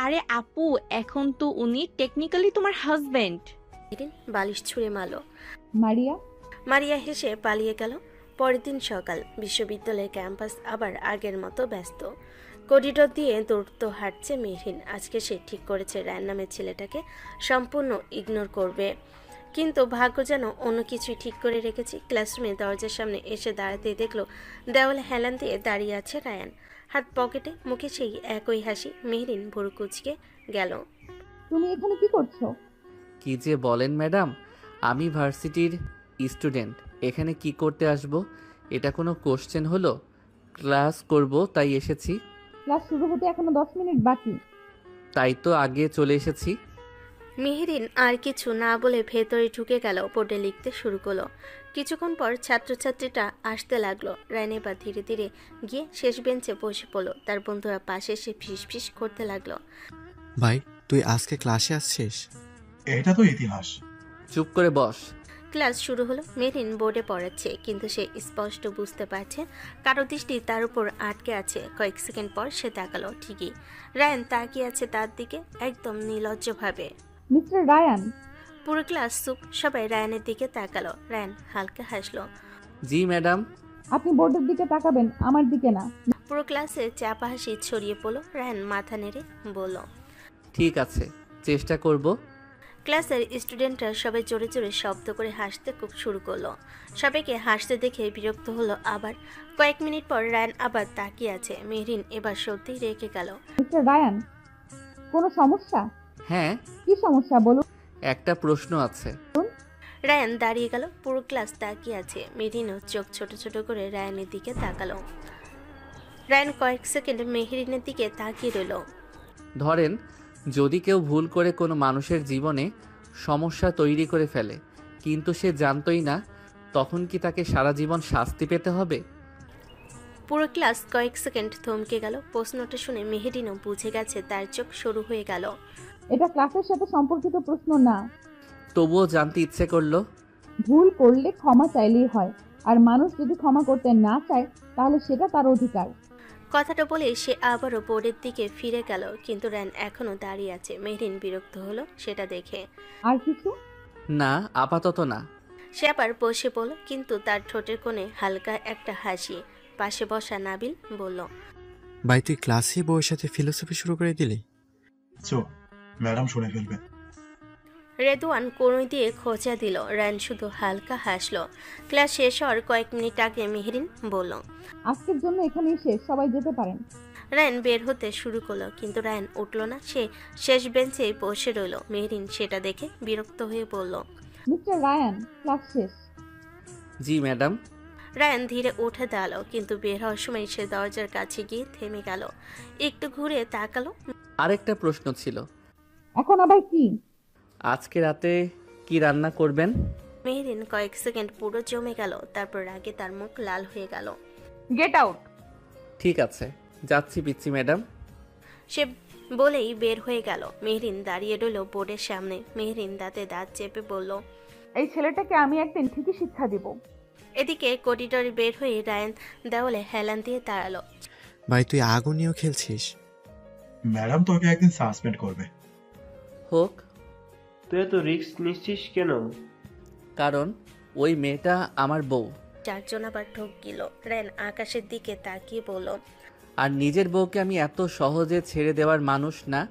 আরে আপু, এখন তো উনি টেকনিক্যালি তোমার হাজবেন্ড। মেহেরিন বালিশ ছুঁড়ে মারল। মারিয়া হেসে পালিয়ে গেল। পরের দিন সকাল, বিশ্ববিদ্যালয়ের ক্যাম্পাস আবার আগের মতো ব্যস্ত। করিডোর দিয়ে দৌড়তো হাঁটছে মেহরিন। আজকে সে ঠিক করেছে রায়ান নামের ছেলেটাকে সম্পূর্ণ ইগনোর করবে, কিন্তু ভাগ্য যেন অন্য কিছুই ঠিক করে রেখেছে। ক্লাসরুমে দরজার সামনে এসে দাঁড়াতেই দেখলো দেওয়ালে হেলান দিয়ে দাঁড়িয়ে আছে রায়ান, হাত পকেটে, মুখে সেই একই হাসি। মেহরিন ভুরু কুঁচকে গেল। তুমি এখানে কি করছো? কি যে বলেন ম্যাডাম, আমি ভার্সিটির স্টুডেন্ট, এখানে কি করতে আসব? এটা কোনো কোশ্চেন হলো? ক্লাস করব তাই এসেছি। ক্লাস শুরু হতে এখনো 10 মিনিট বাকি। তাই তো আগে চলে এসেছি। মেহরিন আর কিছু না বলে ভেতরে ঢুকে গেল, বোর্ডে লিখতে শুরু করলো। কিছুক্ষণ পর ছাত্রছাত্রীটা আসতে লাগলো। রায়ন এবার ধীরে ধীরে গিয়ে শেষ বেঞ্চে বসে পড়লো। তার বন্ধুরা পাশে এসে ফিস করতে লাগলো। ভাই তুই আজকে ক্লাসে আসছিস? এটা তো ইতিহাস। চুপ করে বস। ক্লাস শুরু হলো। মেহরিন বোর্ডে পড়াচ্ছে, কিন্তু সে স্পষ্ট বুঝতে পারছে কারো দৃষ্টি তার উপর আটকে আছে। কয়েক সেকেন্ড পর সে তাকালো, ঠিকই রায়ান তাকিয়ে আছে তার দিকে, একদম নির্লজ্জভাবে। মিস্টার রায়ান। পুরো ক্লাস চুপ, সবাই রায়ানের দিকে তাকালো। রায়ান হালকা হাসলো। জি ম্যাডাম। আপনি বোর্ডের দিকে তাকাবেন, আমার দিকে না। পুরো ক্লাসে চাপা হাসি ছড়িয়ে পড়লো। রায়ান মাথা নেড়ে বলল, ঠিক আছে, চেষ্টা করব। ক্লাসের স্টুডেন্টরা সবাই জোরে জোরে শব্দ করে হাসতে খুব শুরু করলো। সবাইকে হাসতে দেখে বিরক্ত হলো আবার। কয়েক মিনিট পর রায়ান আবার তাকিয়ে আছে। মেহরিন এবার সত্যিই রেখে গেল। মিস্টার রায়ান, কোনো সমস্যা? হ্যাঁ। কি সমস্যা বলুন? একটা প্রশ্ন আছে। রায়ান দাঁড়িয়ে গেল। পুরো ক্লাস তাকিয়ে আছে। মেহরিনও চোখ ছোট ছোট করে রায়ানের দিকে তাকালো। রায়ান কয়েক সেকেন্ড মেহরিনের দিকে তাকিয়ে রইল। ধরেন যদি কেউ ভুল করে কোনো মানুষের জীবনে সমস্যা তৈরি করে ফেলে, কিন্তু সে জানতই না, তখন কি তাকে সারা জীবন শাস্তি পেতে হবে? পুরো ক্লাস কয়েক সেকেন্ড থমকে গেল। প্রশ্নটা শুনে মেহরিনও বুঝে গেছে, তার চোখ শুরু হয়ে গেল। এটা ক্লাসের সাথে সম্পর্কিত প্রশ্ন না। তবুও জানতে ইচ্ছে করলো। ভুল করলে ক্ষমা চাইলেই হয়, আর মানুষ যদি ক্ষমা করতে না চায় তাহলে সেটা তার অধিকার। কথাটা বলে সে আবারও বোর্ডের দিকে ফিরে গেল, কিন্তু রায়ান এখনো দাঁড়িয়ে আছে। মেহরিন বিরক্ত হলো সেটা দেখে। আর কিছু? না, আপাতত না। সে আবার বসে পড়ল, কিন্তু তার ঠোঁটের কোণে হালকা একটা হাসি। পাশে বসা নাবিল বলল, ভাই তুই ক্লাসে বউয়ের সাথে ফিলোসফি শুরু করে দিলি? চুপ, ম্যাডাম শুনে ফেলবে। রেদওয়ান কোণই দিয়ে খোঁচা দিল। রায়ান শুধু হালকা হাসলো। ক্লাস শেষ হওয়ার কয়েক মিনিট আগে মেহরিন বলল, আজকের জন্য এখানেই শেষ, সবাই যেতে পারেন। রায়ান বের হতে শুরু করলো, কিন্তু রায়ান উঠল না। সে শেষ বেঞ্চে বসে রইল। মেহরিন সেটা দেখে বিরক্ত হয়ে বলল, মিস্টার রায়ান, ক্লাস শেষ। জি ম্যাডাম। রায়ান ধীরে উঠে দাঁড়ালো, কিন্তু বের হওয়ার সময় সে দরজার কাছে গিয়ে থেমে গেল। একটু ঘুরে তাকালো। আরেকটা প্রশ্ন ছিল। এখন আবার কি? আজকে রাতে কি রান্না করবেন? মেহরিন কয়েক সেকেন্ড পুরো জমে গেল, তারপর রাগে তার মুখ লাল হয়ে গেল। Get out. ঠিক আছে, যাচ্ছি পিচ্ছি ম্যাডাম। সে বলেই বের হয়ে গেল। মেহরিন দাঁড়িয়ে রইল বোর্ডের সামনে। মেহরিন দাঁতে দাঁত চেপে বলল, এই ছেলেটাকে আমি একদিন ঠিকই শিক্ষা দিব। এদিকে করিডোরে বের হয়ে রায়ান দেওয়ালে হেলান দিয়ে দাঁড়ালো। ভাই তুই আগুন নিয়েও খেলছিস? ম্যাডাম তোকে একদিন সাসপেন্ড করবে। হোক। তুই এত রিস্ক নিচ্ছিস কেন? কারণ ওই মেয়েটা আমার বউ। চারজন আবার ঢোক গেল। রায়ান আকাশের দিকে তাকিয়ে বলল, আর নিজের বউকে আমি এত সহজে ছেড়ে দেওয়ার মানুষ না।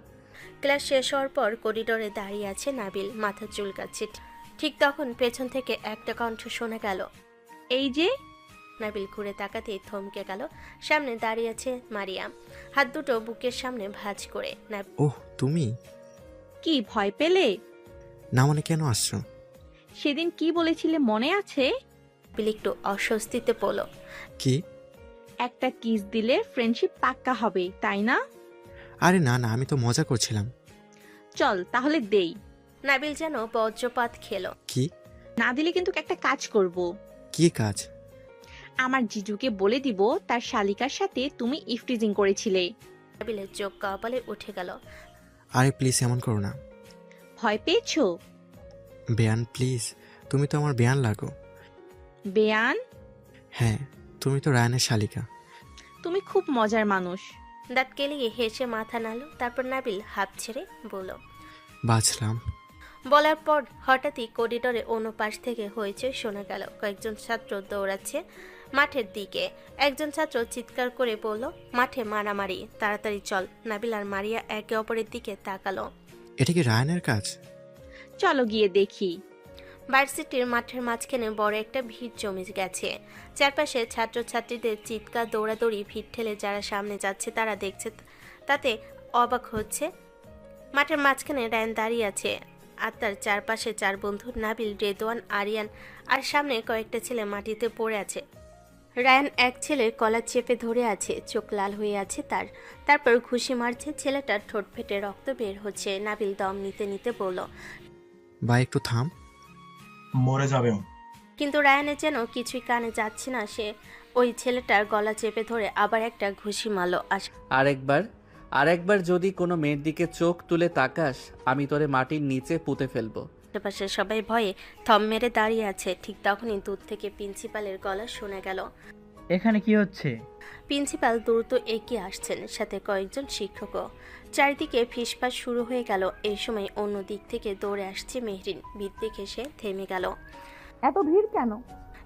ক্লাস শেষ হওয়ার পর করিডোরে দাঁড়িয়ে আছে নাবিল, মাথা চুলকাচ্ছে। ঠিক তখন পেছন থেকে একটা কণ্ঠ শোনা গেল, এই যে। নাবিল ঘুরে তাকাতেই থমকে গেল। সামনে দাঁড়িয়ে আছে মারিয়াম, হাত দুটো বুকের সামনে ভাঁজ করে। ওহ তুমি? কি ভয় পেলে? না মানে কেন আসছো? সেদিন কি বলেছিলে মনে আছে? নাবিল একটু অস্বস্তিতে পড়ল। কি? একটা কিস দিলে ফ্রেন্ডশিপ পাক্কা হবে, তাই না? আরে না না, আমি তো মজা করছিলাম। চল তাহলে দেই। নাবিল যেন বজ্রপাত খেলো। কি? না দিলে কিন্তু একটা কাজ করব। কি কাজ? আমার জিজুকে বলে দিব তার শালিকার সাথে তুমি ইফটিজিং করেছিলে। নাবিলের চোখ কপালে উঠে গেল। আরে প্লিজ এমন করো না। ভয় পেয়েছো? বেয়ান প্লিজ, তুমি তো আমার বেয়ান লাগো। বেয়ান? হ্যাঁ, তুমি তো রায়ানের শালিকা। তুমি খুব মজার মানুষ। দাঁত কেলিয়ে হেসে মাথা নাড়ল। তারপর নাবিল হাঁপ ছেড়ে বলল, বাঁচলাম। বলার পর হঠাৎই করিডোরে অন্য পাশ থেকে হইচই শোনা গেল। কয়েকজন ছাত্র দৌড়াচ্ছে। মাঠের দিকে একজন ছাত্র চিৎকার করে বলল, মাঠে মারামারি, তাড়াতাড়ি চল। নাবিল আর মারিয়া একে অপরের দিকে তাকালো। এটা কি রায়ানের কাজ? চলো গিয়ে দেখি। ভার্সিটির মাঠের মাঝখানে বড় একটা ভিড় জমে গেছে। চারপাশে ছাত্রছাত্রীদের চিৎকার, দৌড়াদৌড়ি, ভিড় ঠেলে যারা সামনে যাচ্ছে তারা দেখছে, তাতে অবাক হচ্ছে। মাঠের মাঝখানে রায়ান দাঁড়িয়ে আছে, আর তার চারপাশে 4 বন্ধু নাবিল, রেদওয়ান, আরিয়ান, আর সামনে কয়েকটা ছেলে মাটিতে পড়ে আছে। রায়ান এক ছেলের কলার চেপে ধরে আছে, চোখ লাল হয়ে আছে তার। তারপর ঘুষি মারছে, ছেলেটার ঠোঁট ফেটে রক্ত বের হচ্ছে। নাবিল দম নিতে নিতে বলল, ভাই একটু থাম। মরে যাবে ও। কিন্তু রায়ানের যেন কিছুই কানে যাচ্ছে না। সে ওই ছেলেটার গলা চেপে ধরে আবার একটা ঘুষি মারল। আরেকবার যদি কোনো মেয়ের দিকে চোখ তুলে তাকাস, আমি তোরে মাটির নিচে পুঁতে ফেলবো। আশেপাশে সবাই ভয়ে থম মেরে দাঁড়িয়ে আছে। ঠিক তখনই দূর থেকে প্রিন্সিপালের গলা শোনা গেল। এখানে কি হচ্ছে? প্রিন্সিপাল দ্রুত এগিয়ে আসছেন, সাথে কয়েকজন শিক্ষকও। চারিদিকে ফিসফাস শুরু হয়ে গেল। এই সময় অন্য দিক থেকে দৌড়ে আসছে মেহরিন। ভিড় দেখে সে থেমে গেল। এত ভিড় কেন?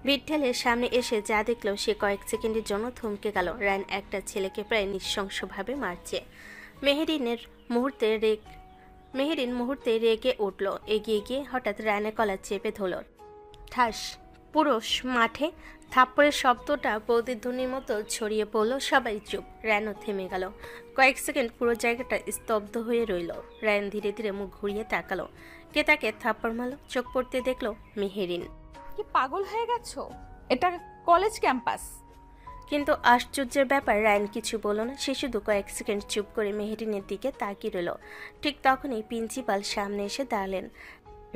ভিড় ঠেলে সামনে এসে যা দেখলো সে কয়েক সেকেন্ডের জন্য থমকে গেল। রায়ান একটা ছেলেকে প্রায় নৃশংসভাবে মারছে। মেহরিন মুহূর্তে রেগে উঠল। এগিয়ে গিয়ে হঠাৎ রায়ানের কলার চেপে ধরল। ঠাস! পুরো মাঠে থাপ্পড়ের শব্দটা প্রতিধ্বনির মতো ছড়িয়ে পড়ল। সবাই চুপ। রায়ানও থেমে গেল। কয়েক সেকেন্ড পুরো জায়গাটা স্তব্ধ হয়ে রইল। রায়ান ধীরে ধীরে মুখ ঘুরিয়ে তাকালো। কে তাকে থাপ্পড় মারল? চোখ পড়তে দেখলো মেহরিন। কি পাগল হয়ে গেছো? এটা কলেজ ক্যাম্পাস। কিন্তু আশ্চর্যের ব্যাপার, রায়ান কিছু বলল না। সে শুধু কয়েক সেকেন্ড চুপ করে মেহরিনের দিকে তাকিয়ে রইল। ঠিক তখনই প্রিন্সিপাল সামনে এসে দাঁড়ালেন।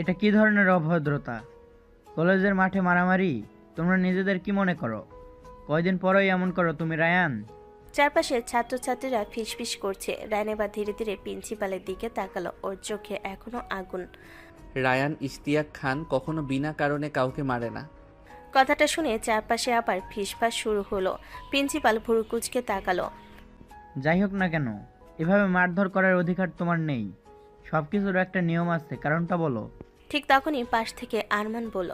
এটা কি ধরনের অভদ্রতা? কলেজের মাঠে মারামারি? তোমরা নিজেদের কি মনে করো? কয়দিন পরেই এমন করো তুমি, রায়ান? চারপাশে ছাত্রছাত্রীরা ফিসফিস করছে। রায়ান এবার ধীরে ধীরে প্রিন্সিপালের দিকে তাকালো। ওর চোখে এখনো আগুন। রায়ান ইশতিয়াক খান কখনো বিনা কারণে কাউকে মারে না। কথাটা শুনে চারপাশে আবার ফিসফাস শুরু হলো। প্রিন্সিপাল ভুরু কুঁচকে তাকালো। যাই হোক না কেন, এভাবে মারধর করার অধিকার তোমার নেই। সবকিছুর একটা নিয়ম আছে, কারণটা বলো। ঠিক তখনই পাশ থেকে আরমান বলল,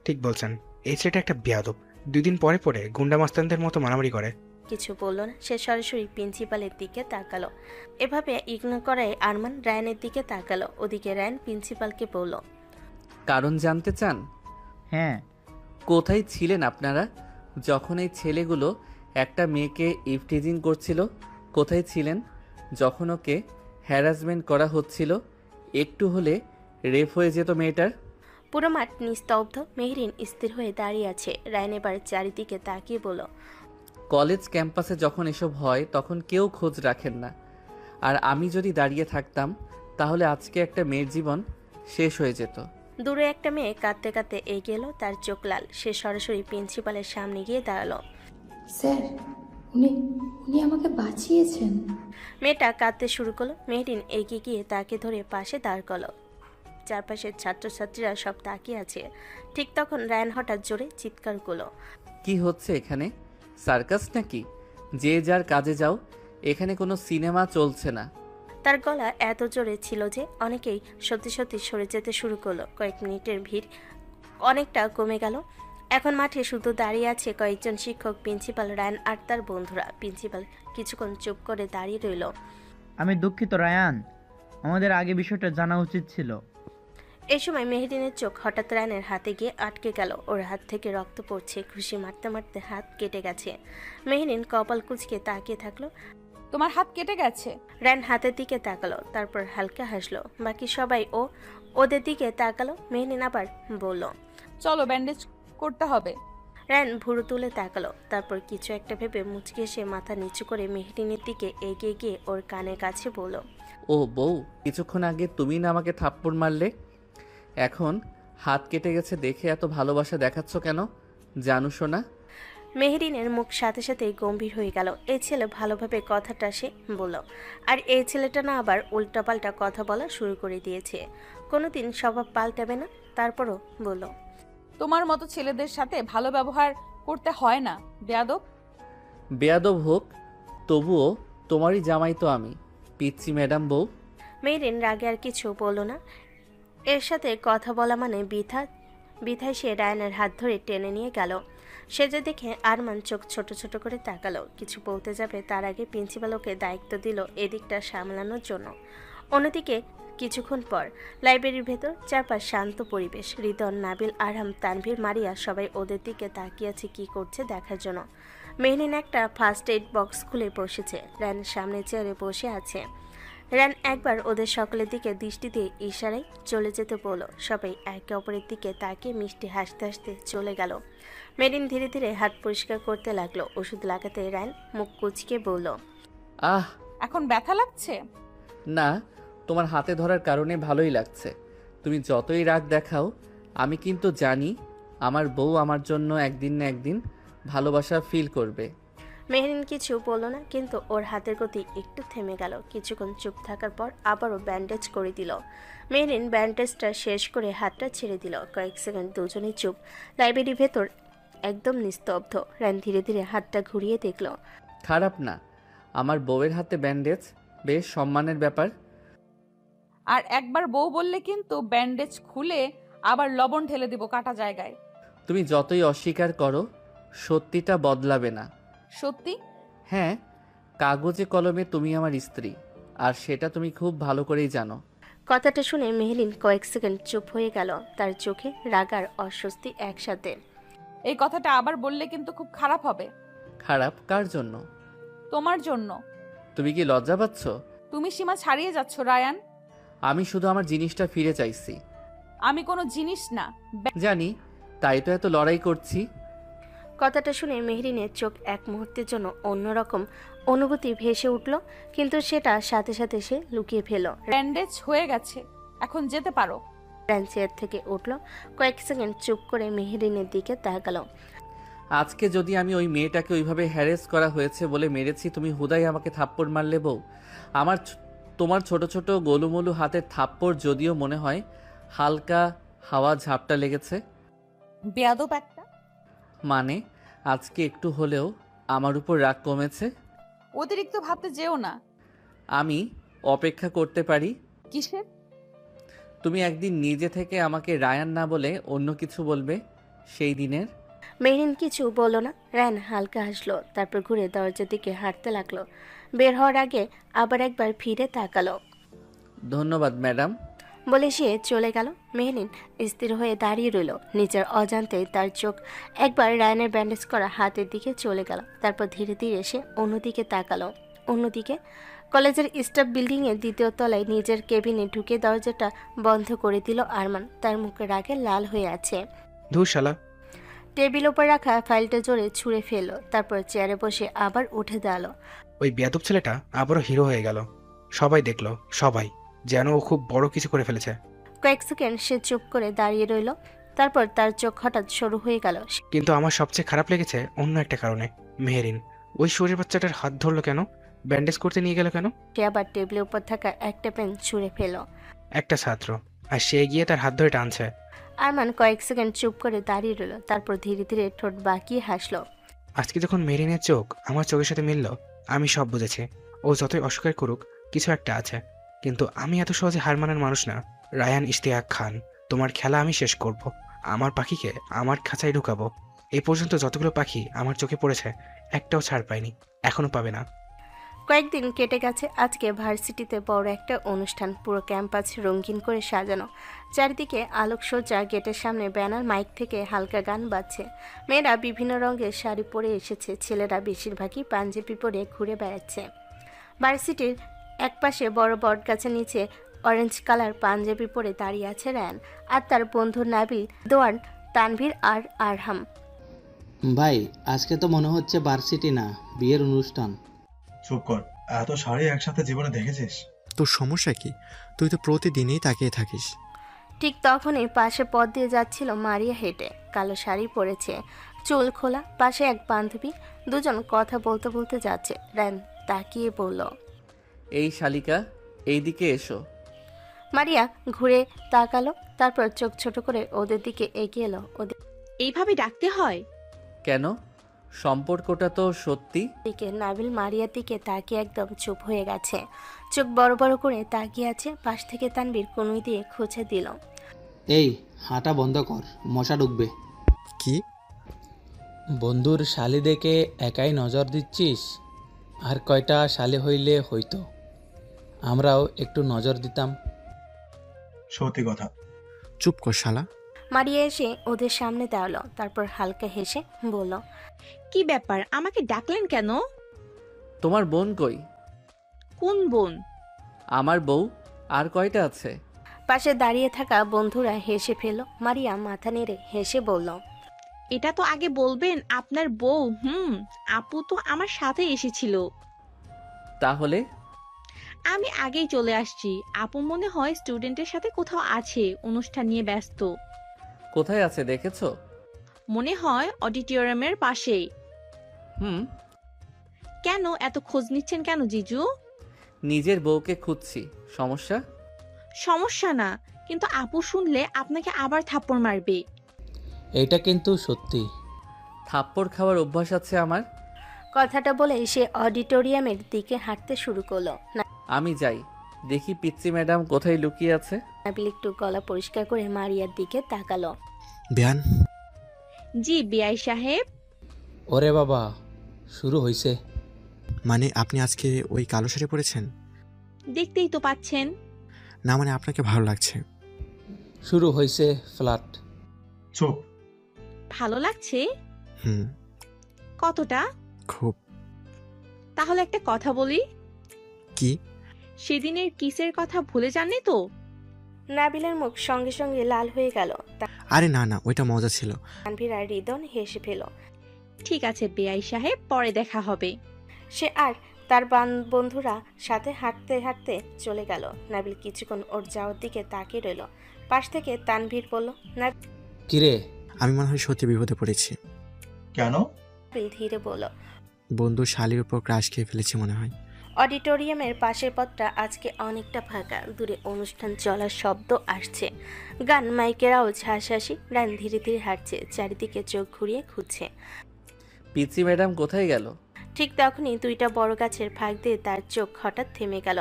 ঠিক বলছেন, এই ছেলেটা একটা বেয়াদব। 2 দিন পরে পরে গুন্ডা মাস্তানদের মতো মারামারি করে। কিছু বলল না। সে সরাসরি প্রিন্সিপালের দিকে তাকালো। এভাবে ইগনোর করায় আরমান রায়ানের দিকে তাকালো। ওদিকে রায়ান প্রিন্সিপালকে বলল, কারণ জানতে চান? হ্যাঁ। কোথায় ছিলেন আপনারা যখন এই ছেলেগুলো একটা মেয়েকে ইফটিজিং করছিল? কোথায় ছিলেন যখন ওকে হ্যারাসমেন্ট করা হচ্ছিল? একটু হলে রেপ হয়ে যেত মেয়েটার। পুরো মাঠ নিস্তব্ধ। মেহরিন স্থির হয়ে দাঁড়িয়ে আছে। রায়ান এবার চারিদিকে তাকিয়ে বলল, কলেজ ক্যাম্পাসে যখন এসব হয় তখন কেউ খোঁজ রাখেন না। আর আমি যদি দাঁড়িয়ে থাকতাম তাহলে আজকে একটা মেয়ের জীবন শেষ হয়ে যেত। দূরে একটা মেয়ে কাঁদতে কাঁদতে এগিয়ে এলো। তার চোখ লাল। সে সরাসরি প্রিন্সিপালের সামনে গিয়ে দাঁড়ালো। স্যার, উনি আমাকে বাঁচিয়েছেন। মেয়েটা কাঁদতে শুরু করলো। মেহরিন এগিয়ে গিয়ে তাকে ধরে পাশে দাঁড় করলো। চারপাশের ছাত্রছাত্রীরা সব তাকিয়ে আছে। ঠিক তখন রায়ান হঠাৎ জোরে চিৎকার করলো, কি হচ্ছে এখানে? সার্কাস নাকি? যে যার কাজে যাও, এখানে কোনো সিনেমা চলছে না। তার গলা এত জোরে ছিল যে অনেকেই সত্যি সত্যি সরে যেতে শুরু করলো। কয়েক মিনিটের ভিড় অনেকটা কমে গেল। এখন মাঠে শুধু দাঁড়িয়ে আছে কয়েকজন শিক্ষক, প্রিন্সিপাল, রায়ান আর তার বন্ধুরা। প্রিন্সিপাল কিছুক্ষণ চুপ করে দাঁড়িয়ে রইল। আমি দুঃখিত রায়ান, আমাদের আগে বিষয়টা জানা উচিত ছিল। এই সময় মেহরিনের চোখ হঠাৎ রায়ানের হাতে গিয়ে আটকে গেল। ওর হাত থেকে রক্ত পড়ছে। ঘুষি মারতে মারতে হাত কেটে গেছে। মেহরিন কপাল কুঁচকে তাকিয়ে থাকলো। তোমার হাত কেটে গেছে? রায়ান হাতের দিকে তাকালো, তারপর হালকা হাসলো। বাকি সবাই ওদের দিকে তাকালো। মেহরিন আবার বলল, চলো ব্যান্ডেজ করতে হবে। রায়ান ভুরু তুলে তাকালো, তারপর কিছু একটা ভেবে মুচকে এসে মাথা নিচু করে মেহরিনের দিকে এগিয়ে গিয়ে ওর কানের কাছে বলল, ও বউ, কিছুক্ষণ আগে তুমি না আমাকে থাপ্পড় মারলে? এখন হাত কেটে গেছে দেখে এত ভালোবাসা দেখাচ্ছ কেন জানু শোনা? মেহরিনের মুখ সাথে সাথেই গম্ভীর হয়ে গেল। এই ছেলে ভালোভাবে কথাটা সে বলল, আর এই ছেলেটা না আবার উল্টাপাল্টা কথা বলা শুরু করে দিয়েছে। কোনোদিন স্বভাব পাল্টাবে না। তারপরও বলল, তোমার মতো ছেলেদের সাথে ভালো ব্যবহার করতে হয় না বেয়াদব। বেয়াদব হোক, তবুও তোমারই জামাই তো আমি, পিচ্ছি ম্যাডাম বউ। মেহরিন রাগে আর কিছু বলল না। এর সাথে কথা বলা মানে বৃথায় সে রায়ানের হাত ধরে টেনে নিয়ে গেল। সেজে দেখে আরমান চোখ ছোট ছোট করে তাকালো। কিছু বলতে যাবে তার আগে প্রিন্সিপাল ওকে দায়িত্ব দিল এদিকটা সামলানোর জন্য। অন্যদিকে কিছুক্ষণ পর লাইব্রেরির ভেতর চারপাশ শান্ত পরিবেশ। রিদন, নাবিল, আরহাম, তানভীর, মারিয়া সবাই ওদের দিকে তাকিয়ে আছে কি করছে দেখার জন্য। মেহরিন একটা ফার্স্ট এইড বক্স খুলে বসেছে। রান সামনে চেয়ারে বসে আছে। রান একবার ওদের সকলের দিকে দৃষ্টি দিয়ে ইশারায় চলে যেতে বলল। সবাই একে অপরের দিকে তাকিয়ে মিষ্টি হাসতে হাসতে চলে গেল। মেরিন ধীরে ধীরে হাত পরিষ্কার করতে লাগলো। ওষুধ লাগাতে রান মুখ কুচকে বলল, আহ এখন ব্যথা লাগছে? না, তোমার হাতে ধরার কারণে ভালোই লাগছে। তুমি যতই রাগ দেখাও, আমি কিন্তু জানি আমার বউ আমার জন্য একদিন না একদিন ভালোবাসা ফিল করবে। মেহরিন কিছু বলল না, কিন্তু ওর হাতের গতি একটু থেমে গেল। কিছুক্ষণ চুপ থাকার পর আবারও ব্যান্ডেজ করে দিল। মেহরিন ব্যান্ডেজটা শেষ করে হাতটা ছেড়ে দিল। কয়েক সেকেন্ড দুজনেই চুপ। লাইব্রেরির ভেতর একদম নিস্তব্ধ। রান ধীরে ধীরে হাতটা ঘুরিয়ে দেখল। খারাপ না, আমার বউয়ের হাতে ব্যান্ডেজ বেশ সম্মানের ব্যাপার। আর একবার বউ বললে কিন্তু ব্যান্ডেজ খুলে আবার লবণ ঢেলে দিব কাটা জায়গায়। তুমি যতই অস্বীকার করো, সত্যিটা বদলাবে না। সত্যি? হ্যাঁ, কাগজে কলমে তুমি আমার স্ত্রী, আর সেটা তুমি খুব ভালো করেই জানো। কথাটা শুনে মেহরিন কয়েক সেকেন্ড চুপ হয়ে গেল। তার চোখে রাগ আর অস্বস্তি একসাথে। এই কথাটা আবার বললে কিন্তু খুব খারাপ হবে। খারাপ কার জন্য? তোমার জন্য। তুমি কি লজ্জা পাচ্ছ? তুমি সীমা ছাড়িয়ে যাচ্ছ রায়ান। আমি শুধু আমার জিনিসটা ফিরে চাইছি। আমি কোনো জিনিস না। জানি, তাই তো এত লড়াই করছি। কথাটা শুনে মেহরিনের চোখ এক মুহূর্তের জন্য অন্যরকম অনুভূতি ভেসে উঠল, কিন্তু সেটা সাথে সাথে সে লুকিয়ে ফেল। ব্যান্ডেজ হয়ে গেছে, এখন যেতে পারো। রান চেয়ার থেকে উঠল। কয়েক সেকেন্ড চুপ করে মেহরিনের দিকে তাকালো। আজকে যদি আমি ওই মেয়েটাকে ওইভাবে হ্যারেস করা হয়েছে বলে মেরেছি, তুমি হুদাই আমাকে থাপ্পড় মারলে বউ? তোমার ছোট ছোট গোলুমলু হাতের থাপ্পড় যদিও মনে হয় হালকা হাওয়া ঝাপটা লেগেছে। বেয়াদব একটা। মানে আজকে একটু হলেও আমার উপর রাগ কমেছে? অতিরিক্ত ভাবতে যেও না। আমি অপেক্ষা করতে পারি। কিসের? তুমি একদিন নিজে থেকে আমাকে রায়ান না বলে অন্য কিছু বলবে, সেই দিনের। মেহরিন কিছু বলল না। রায়ান হালকা হাসলো, তারপর ঘুরে দরজার দিকে হাঁটতে লাগলো। বের হওয়ার আগে আবার একবার ফিরে তাকালো। ধন্যবাদ ম্যাডাম বলে সে চলে গেল। মেহরিন স্থির হয়ে দাঁড়িয়ে রইল। নিজের অজান্তে তার চোখ একবার রায়ানের ব্যান্ডেজ করা হাতের দিকে চলে গেল। তারপর ধীরে ধীরে সে অন্যদিকে তাকালো। অন্যদিকে কলেজের স্টাফ বিল্ডিং এর দ্বিতীয় তলায় নিজের কেবিনে ঢুকে দরজাটা বন্ধ করে দিল আরমান। তার মুখে রাগে লাল হয়ে আছে। ধুর শালা। টেবিল উপর রাখা ফাইলটা জোরে ছুঁড়ে ফেলল। তারপর চেয়ারে বসে আবার উঠে দাঁড়ালো। ওই বেয়াদব ছেলেটা আবারও হিরো হয়ে গেল। সবাই দেখলো, সবাই যেন ও খুব বড় কিছু করে ফেলেছে। কয়েক সেকেন্ড সে চুপ করে দাঁড়িয়ে রইল। তারপর তার চোখ হঠাৎ সরু হয়ে গেল। কিন্তু আমার সবচেয়ে খারাপ লেগেছে অন্য একটা কারণে। মেহরিন ওই শরীর বাচ্চাটার হাত ধরলো কেন? ব্যান্ডেজ করতে নিয়ে গেল কেন? সে আবার টেবিলের উপর থাকা একটা পেন ছুঁড়ে ফেল। একটা ছাত্র, আর সে গিয়ে তার হাত ধরে টানছে। আরমান কয়েক সেকেন্ড চুপ করে দাঁড়িয়ে রইল। তারপর ধীরে ধীরে ঠোঁট বাঁকিয়ে হাসলো। আজকে যখন মেহরিনের চোখ আমার চোখের সাথে মিলল, আমি সব বুঝেছি। ও যতই অস্বীকার করুক, কিছু একটা আছে। কিন্তু আমি এত সহজে হার মানার মানুষ না। রায়ান ইশতিয়াক খান, তোমার খেলা আমি শেষ করব। আমার পাখিকে আমার খাঁচায় ঢুকাবো। এই পর্যন্ত যতগুলো পাখি আমার চোখে পড়েছে, একটাও ছাড় পায়নি, এখনো পাবে না। কয়েকদিন কেটে গেছে। আজকে ভার্সিটিতে বড় একটা অনুষ্ঠান। পুরো ক্যাম্পাস রঙিন করে সাজানো। চারিদিকে আলোকসজ্জা। গেটের সামনে ব্যানার, মাইক থেকে হালকা গান বাজছে। মেয়েরা বিভিন্ন রঙের শাড়ি পরে এসেছে। ছেলেরা বেশিরভাগই পাঞ্জাবি পরে ঘুরে বেড়াচ্ছে। ভার্সিটির একপাশে বড় বট গাছের নিচে অরেঞ্জ কালার পাঞ্জাবি পরে দাঁড়িয়ে আছে রায়ান আর তার বন্ধু নাবিল, দোয়ান, তানভীর আর আরহাম। ভাই, আজকে তো মনে হচ্ছে ভার্সিটি না, বিয়ের অনুষ্ঠান। চুপ কর। এত শাড়ি একসাথে জীবনে দেখেছিস? তোর সমস্যা কি? তুই তো প্রতিদিনই তাকিয়ে থাকিস। ঠিক তখনই পাশে পথ দিয়ে যাচ্ছিল মারিয়া হেঁটে। কালো শাড়ি পরেছে, চুল খোলা। পাশে এক বান্ধবী। দুজন কথা বলতে বলতে যাচ্ছে। রায়ান তাকিয়ে বলল, এই শালিকা, এইদিকে এসো। মারিয়া ঘুরে তাকালো। তারপর চোখ ছোট করে ওদের দিকে এগিয়ে এলো। ওদের এইভাবে ডাকতে হয়? কেন? সম্পর্কটা তো সত্যি। দিকে নাবিল মারিয়ার দিকে তাকিয়ে একদম চুপ হয়ে গেছে। চোখ বড় বড় করে তাকিয়ে আছে। পাশ থেকে তানভীর কনুই দিয়ে খুঁজে দিল। এই হাঁটা বন্ধ কর, মশা ঢুকবে। কি? বন্ধুর শালি দেখে একাই নজর দিচ্ছিস? আর কয়টা শালি হইলে হইতো আমরাও একটু নজর দিতাম। সত্যি কথা। চুপ কর শালা। মারিয়া এসে ওদের সামনে দাঁড়ালো, তারপর হালকা হেসে বলল, কি ব্যাপার, আমাকে ডাকলেন কেন? তোমার বোন কই? কোন বোন? আমার বউ। আর কয়টা আছে? পাশে দাঁড়িয়ে থাকা বন্ধুরা হেসে ফেলল। মারিয়া মাথা নেড়ে হেসে বলল, এটা তো আগে বলবেন আপনার বউ। আপু তো আমার সাথে এসেছিল। তাহলে? আমি আগেই চলে আসছি। আপু মনে হয় স্টুডেন্টের সাথে কোথাও আছে, অনুষ্ঠান নিয়ে ব্যস্ত। কোথায় আছে দেখেছো? মনে হয় অডিটোরিয়ামের পাশেই। কেন এত খোঁজ নিচ্ছেন কেন জিজু? নিজের বউকে খুঁজছি। সমস্যা? সমস্যা না, কিন্তু আপু শুনলে আপনাকে আবার থাপ্পড় মারবে। এইটা কিন্তু সত্যি। থাপ্পড় খাওয়ার অভ্যাস আছে আমার। কথাটা বলে সে অডিটোরিয়ামের দিকে হাঁটতে শুরু করলো। আমি যাই, দেখি পিচ্চি ম্যাডাম কোথায় লুকিয়ে আছে। নাবিল একটু গলা পরিষ্কার করে মারিয়ার দিকে তাকালো। বেয়ান। জি বিআই সাহেব। ওরে বাবা, শুরু হইছে। মানে আপনি আজকে ওই কালো শাড়ি পরেছেন? দেখতেই তো পাচ্ছেন। না মানে আপনাকে ভালো লাগছে। শুরু হইছে ফ্ল্যাট। চুপ। ভালো লাগছে? হুম। কতটা? খুব। তাহলে একটা কথা বলি। কি? সেদিনের কিসের কথা ভুলে যাননি তো? নাবিলের মুখ সঙ্গে সঙ্গে লাল হয়ে গেল। আরে না না, ওইটা মজা ছিল। তানভীর আর রিদন হেসে ফেল। ঠিক আছে বিআই সাহেব, পরে দেখা হবে। সে আর তার বন্ধুরা সাথে হাঁটতে হাঁটতে চলে গেল। নাবিল কিছুক্ষণ ওর যাওয়ার দিকে তাকিয়ে রইল। পাশ থেকে তানভীর বলল, কিরে? আমি মনে হয় সত্যি বিপদে পড়েছি। কেন? নাবিল ধীরে বলল, বন্ধু শালির উপর ক্রাশ খেয়ে ফেলেছি মনে হয়। অডিটোরিয়ামের পাশের পথটা আজকে অনেকটা ফাঁকা। দূরে অনুষ্ঠান চলার শব্দ আসছে, গান, মাইকের আওয়াজ, হাসাহাসি। রান ধীরে ধীরে হাঁটছে, চারিদিকে চোখ ঘুরিয়ে খুঁজছে। পিচ্চি ম্যাডাম কোথায় গেল? ঠিক তখনই দুইটা বড় গাছের ফাঁক দিয়ে তার চোখ হঠাৎ থেমে গেল।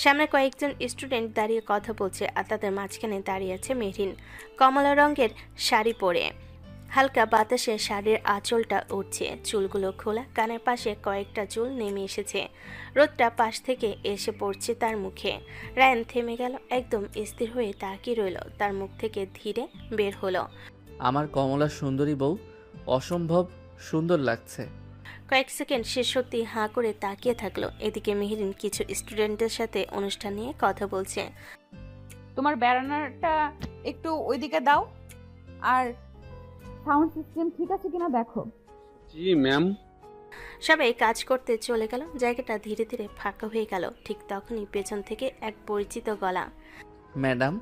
সামনে কয়েকজন স্টুডেন্ট দাঁড়িয়ে কথা বলছে, আর তাদের মাঝখানে দাঁড়িয়ে আছে মেহরিন, কমলা রঙের শাড়ি পরে। হালকা বাতাসে শাড়ির আঁচলটা উঠছে, চুলগুলো খোলা, কানের পাশে কয়েকটা চুল নেমে এসেছে। রোদটা পাশ থেকে এসে পড়ছে তার মুখে। রায়ান থেমে গেল, একদম স্থির হয়ে তাকিয়ে রইল। তার মুখ থেকে ধীরে বের হলো, আমার কমলা সুন্দরী বউ। অসম্ভব সুন্দর লাগছে। কয়েক সেকেন্ড সে সত্যি হাঁ করে তাকিয়ে থাকলো। এদিকে মেহরিন কিছু স্টুডেন্টের সাথে অনুষ্ঠান নিয়ে কথা বলছে। তোমার ব্যানারটা একটু ওইদিকে দাও, আর সাউন্ড সিস্টেম ঠিক আছে কিনা দেখো। জি ম্যাম। সবাই কাজ করতে চলে গেল। জায়গাটা ধীরে ধীরে ফাঁকা হয়ে গেল। ঠিক তখনই পেছন থেকে এক পরিচিত গলা। ম্যাডাম।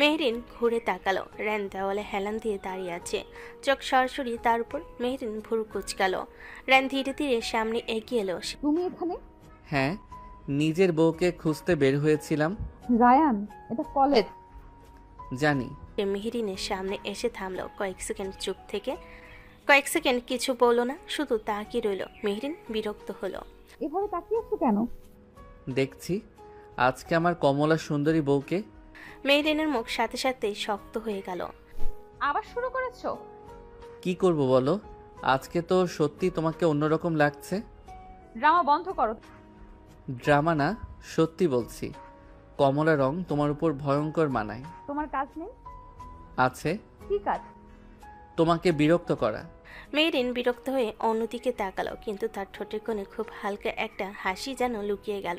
মেহরিন ঘুরে তাকালো। র্যান দেওয়ালে হেলান দিয়ে দাঁড়িয়ে আছে, চোখ সরাসরি তার উপর। মেহরিন ভুরু কুচকালো। র্যান ধীরে ধীরে সামনে এগিয়ে এলো। তুমি এখানে? হ্যাঁ, নিজের বউকে খুঁজতে বের হয়েছিলাম। রায়ান, এটা কলেজ। জানি। মেহরিনের সামনে এসে থামলো। কয়েক সেকেন্ড কিছু বললো না, শুধু তাকিয়ে রইল। মেহরিন বিরক্ত হলো। এভাবে তাকিয়ে আছো কেন? দেখছি আজকে আমার কমলা সুন্দরী বউকে। মেহরিনের মুখ সাথে সাথেই শক্ত হয়ে গেল। আবার শুরু করেছো? কি করব বলো, আজকে তো সত্যি তোমাকে অন্যরকম লাগছে। ড্রামা বন্ধ করো। ড্রামা না, সত্যি বলছি। কমলা রং তোমার উপর ভয়ঙ্কর মানায়। তোমার কাজ নেই? আছে। কি কাজ? তোমাকে বিরক্ত করা। মেহরিন বিরক্ত হয়ে অন্যদিকে তাকালো, কিন্তু তার ঠোঁটের কোণে খুব হালকা একটা হাসি যেন লুকিয়ে গেল।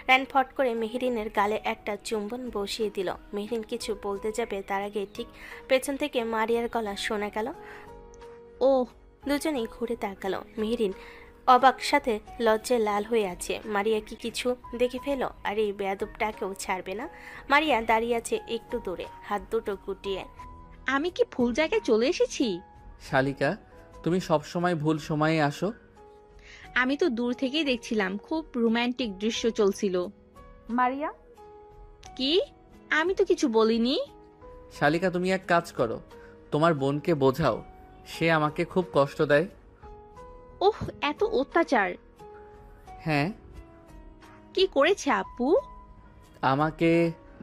র্যান ফট করে মেহরিনের গালে একটা চুম্বন বসিয়ে দিল। মেহরিন কিছু বলতে যাবে, তার আগে ঠিক পেছন থেকে মারিয়ার গলা শোনা গেল। ও! দুজনেই ঘুরে তাকালো। মেহরিন অবাক সাথে লজ্জায় লাল হয়ে আছে। মারিয়া কি কিছু দেখে ফেল? আর এই বেয়াদবটাকেও ছাড়বে না। মারিয়া দাঁড়িয়ে আছে একটু দূরে, হাত দুটো গুটিয়ে। আমি কি ভুল জায়গায় চলে এসেছি? শালিকা, তুমি সব সময় ভুল সময়ে আসো। আমি তো দূর থেকেই দেখছিলাম, খুব রোমান্টিক দৃশ্য চলছিল। মারিয়া। কি? আমি তো কিছু বলিনি। শালিকা, তুমি এক কাজ করো, তোমার বোনকে বোঝাও, সে আমাকে খুব কষ্ট দেয়। ওহ, এত অত্যাচার! হ্যাঁ। কি করেছে আপু? আমাকে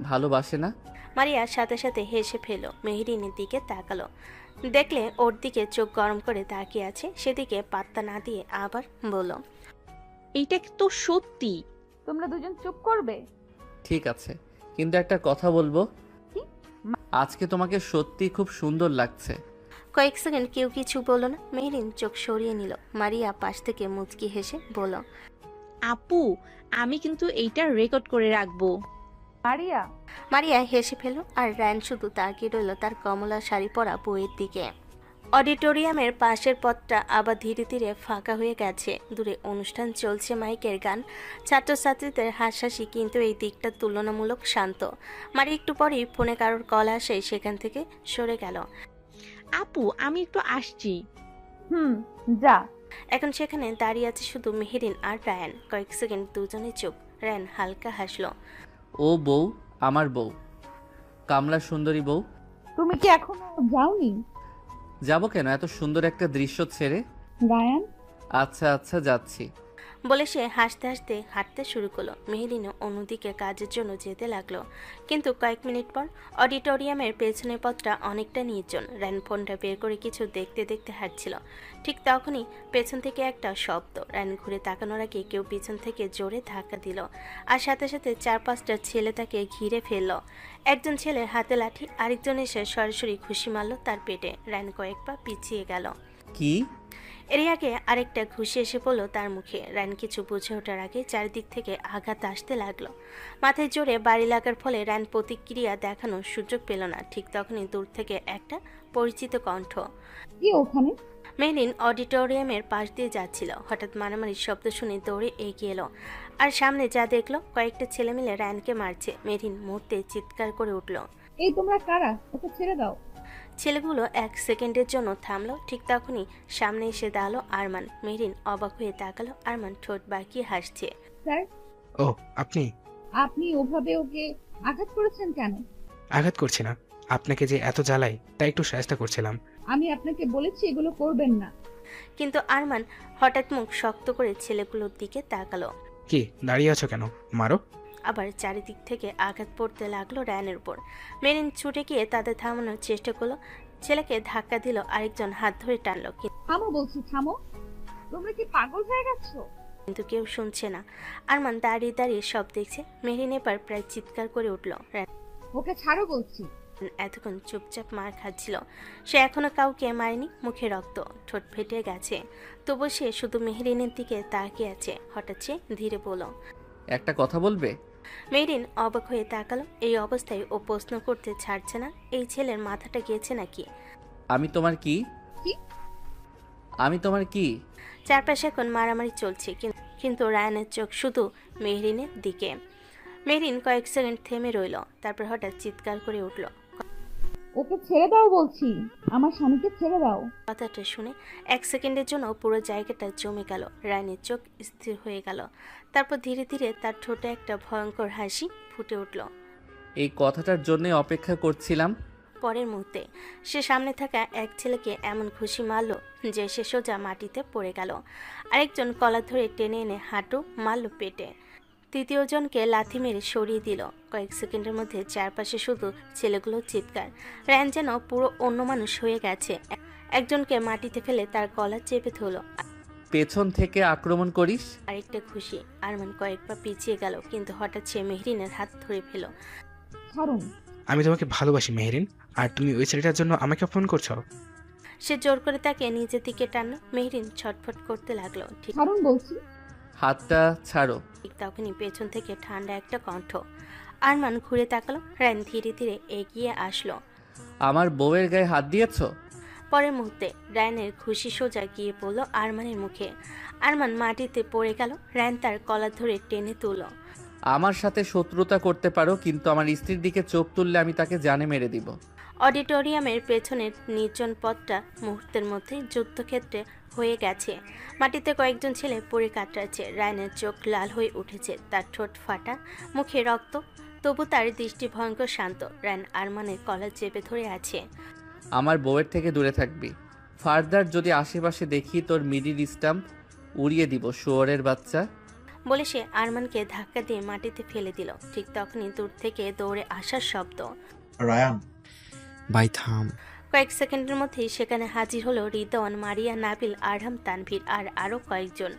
ভালোবাসে না। মারিয়া সাথে সাথে হেসে ফেল। মেহরিনের দিকে তাকালো। দেখলে ওর দিকে চোখ গরম করে তাকিয়ে আছে, সেদিকে পাত্তা না দিয়ে আবার বলল, এইটা তো সত্যি। তোমরা দুজন চুপ করবে? ঠিক আছে, কিন্তু একটা কথা বলবো, আজকে তোমাকে সত্যি খুব সুন্দর লাগছে। কয়েক সেকেন্ড কেউ কিছু বলল না। মেহরিন চোখ সরিয়ে নিল। মারিয়া পাশ থেকে মুচকি হেসে বলল, আপু, আমি কিন্তু এইটা রেকর্ড করে রাখবো। মারিয়া মারিয়া হেসে ফেলল, আর রায়ান শুধু তাকিয়ে রইল তার কমলা শাড়ি পরা বউয়ের দিকে। অডিটোরিয়ামের পাশের পথটা আবার ধীরে ধীরে ফাঁকা হয়ে গেছে। দূরে অনুষ্ঠান চলছে, মাইকের গান, ছাত্রছাত্রীদের হাসাহাসি, কিন্তু এই দিকটা তুলনামূলক শান্ত। মারি একটু পরেই ফোনে কারোর কল আসে, সেখান থেকে সরে গেল। আপু, আমি একটু আসছি। যা। এখন সেখানে দাঁড়িয়ে আছে শুধু মেহেরিন আর রায়ান। কয়েক সেকেন্ড দুজনে চুপ। রায়ান হালকা হাসলো। ও বউ, আমার বউ, কামলা সুন্দরী বউ। তুমি কি এখনো যাওনি? যাবো কেন, এত সুন্দর একটা দৃশ্য ছেড়ে। রায়ান আচ্ছা আচ্ছা, যাচ্ছি বলে সে হাসতে হাসতে হাঁটতে শুরু করলো। মেহেরিনও অন্যদিকে কাজের জন্য যেতে লাগলো। কিন্তু কয়েক মিনিট পর অডিটোরিয়ামের পেছনের পথটা অনেকটা নির্জন। রায়ান ফোনটা বের করে কিছু দেখতে দেখতে হাঁটছিল। ঠিক তখনই পেছন থেকে একটা শব্দ। রায়ান ঘুরে তাকানোর আগে কেউ পিছন থেকে জোরে ধাক্কা দিল, আর সাথে সাথে 4-5টা ছেলে তাকে ঘিরে ফেলল। একজন ছেলের হাতে লাঠি, আরেকজন এসে সরাসরি ঘুষি মারল তার পেটে। রায়ান কয়েক পা পিছিয়ে গেল। কি? এরই আগে আরেকটা ঘুষি এসে পড়ল তার মুখে। রায়ান কিছু বুঝে ওঠার আগে চারিদিক থেকে আঘাত আসতে লাগলো। মাথায় জোরে বাড়ি লাগার ফলে রায়ান প্রতিক্রিয়া দেখানোর সুযোগ পেল না। ঠিক তখনই দূর থেকে একটা পরিচিত কণ্ঠ। কি ওখানে? মেহরিন অডিটোরিয়ামের পাশ দিয়ে যাচ্ছিল। হঠাৎ মারামারির শব্দ শুনে দৌড়ে এগিয়ে এলো, আর সামনে যা দেখলো, কয়েকটা ছেলে মিলে রায়ানকে মারছে। মেহরিন মুহূর্তে চিৎকার করে উঠল, এই তোমরা কারা? ওকে ছেড়ে দাও। ছেলেগুলো এক সেকেন্ডের জন্য থামলো। ঠিক তখনই সামনে এসে দাঁড়ালো আরমান। মেহরিন অবাক হয়ে তাকালো। আরমান ঠোঁট বাঁকিয়ে হাসছে। স্যার, ও আপনি? আপনি ওভাবে ওকে আঘাত করেছেন কেন? আঘাত করছি না, আপনাকে যে এত জ্বালাই তাই একটু সাহায্য করছিলাম। আমি আপনাকে বলেছি এগুলো করবেন না। কিন্তু আরমান হঠাৎ মুখ শক্ত করে ছেলেগুলোর দিকে তাকালো। কি দাঁড়িয়ে আছো কেন, মারো। আবার চারিদিক থেকে আঘাত পড়তে লাগলো রায়ানের উপর। মেরিন ছুটে গিয়ে তাদের থামানোর চেষ্টা করলো। ছেলেকে ধাক্কা দিল, আরেকজন হাত ধরে টানলো, থামো বলছি, থামো। তোমরা কি পাগল হয়ে গেছো? কিন্তু কেউ শুনছে না। আরমান দাঁড়িয়ে দাঁড়িয়ে সব দেখছে। মেরিন এবার প্রায় চিৎকার করে উঠল। ওকে ছাড়ো বলছি। এতক্ষণ চুপচাপ মার খাচ্ছিল। সে এখনো কাউকে মারেনি। মুখে রক্ত, ঠোঁট ফেটে গেছে, তবু সে শুধু মেহরিনের দিকে তাকিয়ে আছে। হঠাৎ সে ধীরে বলল, একটা কথা বলবে? মেহরিন অবাক হয়ে তাকালো। এই অবস্থায় ও প্রশ্ন করতে ছাড়ছে না। এই ছেলের মাথাটা গিয়েছে নাকি? আমি তোমার কি? আমি তোমার কি? চারপাশে এখন মারামারি চলছে, কিন্তু রায়ানের চোখ শুধু মেহরিনের দিকে। মেহরিন কয়েক সেকেন্ড থেমে রইল, তারপর হঠাৎ চিৎকার করে উঠল, ওকে ছেড়ে দাও বলছি, আমার স্বামীকে ছেড়ে দাও। কথাটা শুনে এক সেকেন্ডের জন্য পুরো জায়গাটা জমে গেল। রায়ানের চোখ স্থির হয়ে গেল। তারপর ধীরে ধীরে তার ঠোঁটে একটা ভয়ঙ্কর হাসি ফুটে উঠল। এই কথাটার জন্য অপেক্ষা করছিলাম। পরের মুহূর্তে সে সামনে থাকা এক ছেলেকে এমন খুশি মারল যে সে সোজা মাটিতে পড়ে গেল। আরেকজন কলার ধরে টেনে এনে হাঁটু মারল পেটে। তৃতীয় জনকে লাথি মেরে সরিয়ে দিল। কয়েক সেকেন্ডের মধ্যে চারপাশে শুধু ছেলেগুলো চিৎকার। রায়ান যেন পুরো অন্য মানুষ হয়ে গেছে। একজনকে মাটিতে ফেলে তার গলা চেপে ধরল। পেছন থেকে আক্রমণ করিস। আরেকটা খুশি। আরমান কয়েক পা পিছিয়ে গেল, কিন্তু হঠাৎ সে মেহরিনের হাত ধরে ফেল। ছাড়ুন। আমি তোমাকে ভালোবাসি মেহরিন, আর তুমি ওই ছেলেটার জন্য আমাকে ফোন করছো? সে জোর করে তাকে নিজের দিকে টানলো। মেহরিন ছটফট করতে লাগলো। ছাড়ুন বলছি। হাতটা ছাড়ো। ঠিক তখনই পেছন থেকে ঠান্ডা একটা কণ্ঠ। আরমান ঘুরে তাকালো। রায়ান ধীরে ধীরে এগিয়ে আসলো। আমার বউয়ের গায়ে হাত দিয়েছো? পরের মুহূর্তে রায়ানের খুশি সোজা গিয়ে পড়লো আরমানের মুখে। আরমান মাটিতে পড়ে গেল। রায়ান তার কলার ধরে টেনে তুলল। আমার সাথে শত্রুতা করতে পারো, কিন্তু আমার স্ত্রীর দিকে চোখ তুললে আমি তাকে জানে মেরে দিব। অডিটোরিয়ামের পেছনের নির্জন পথটা মুহূর্তের মধ্যে যুদ্ধক্ষেত্রে হয়ে গেছে। মাটিতে কয়েকজন ছেলে পড়ে কাতরাচ্ছে। রায়ানের চোখ লাল হয়ে উঠেছে, তার ঠোঁট ফাটা, মুখে রক্ত, তবু তার দৃষ্টি ভয়ঙ্কর শান্ত। রায়ান আরমানের কলার চেপে ধরে আছে। আমার বউয়ের থেকে দূরে থাকবি। ফার্দার যদি আশেপাশে দেখি তোর মিডিল স্টাম্প উড়িয়ে দিব, শুয়োরের বাচ্চা। বলে সে আরমানকে ধাক্কা দিয়ে মাটিতে ফেলে দিল। ঠিক তখনই দূর থেকে দৌড়ে আসার শব্দ। রায়ান। ভাই থাম। কয়েক সেকেন্ডের মধ্যেই সেখানে হাজির হলো রিদওয়ান, মারিয়া, নাবিল, আরহাম, তানভীর আর আরও কয়েকজন।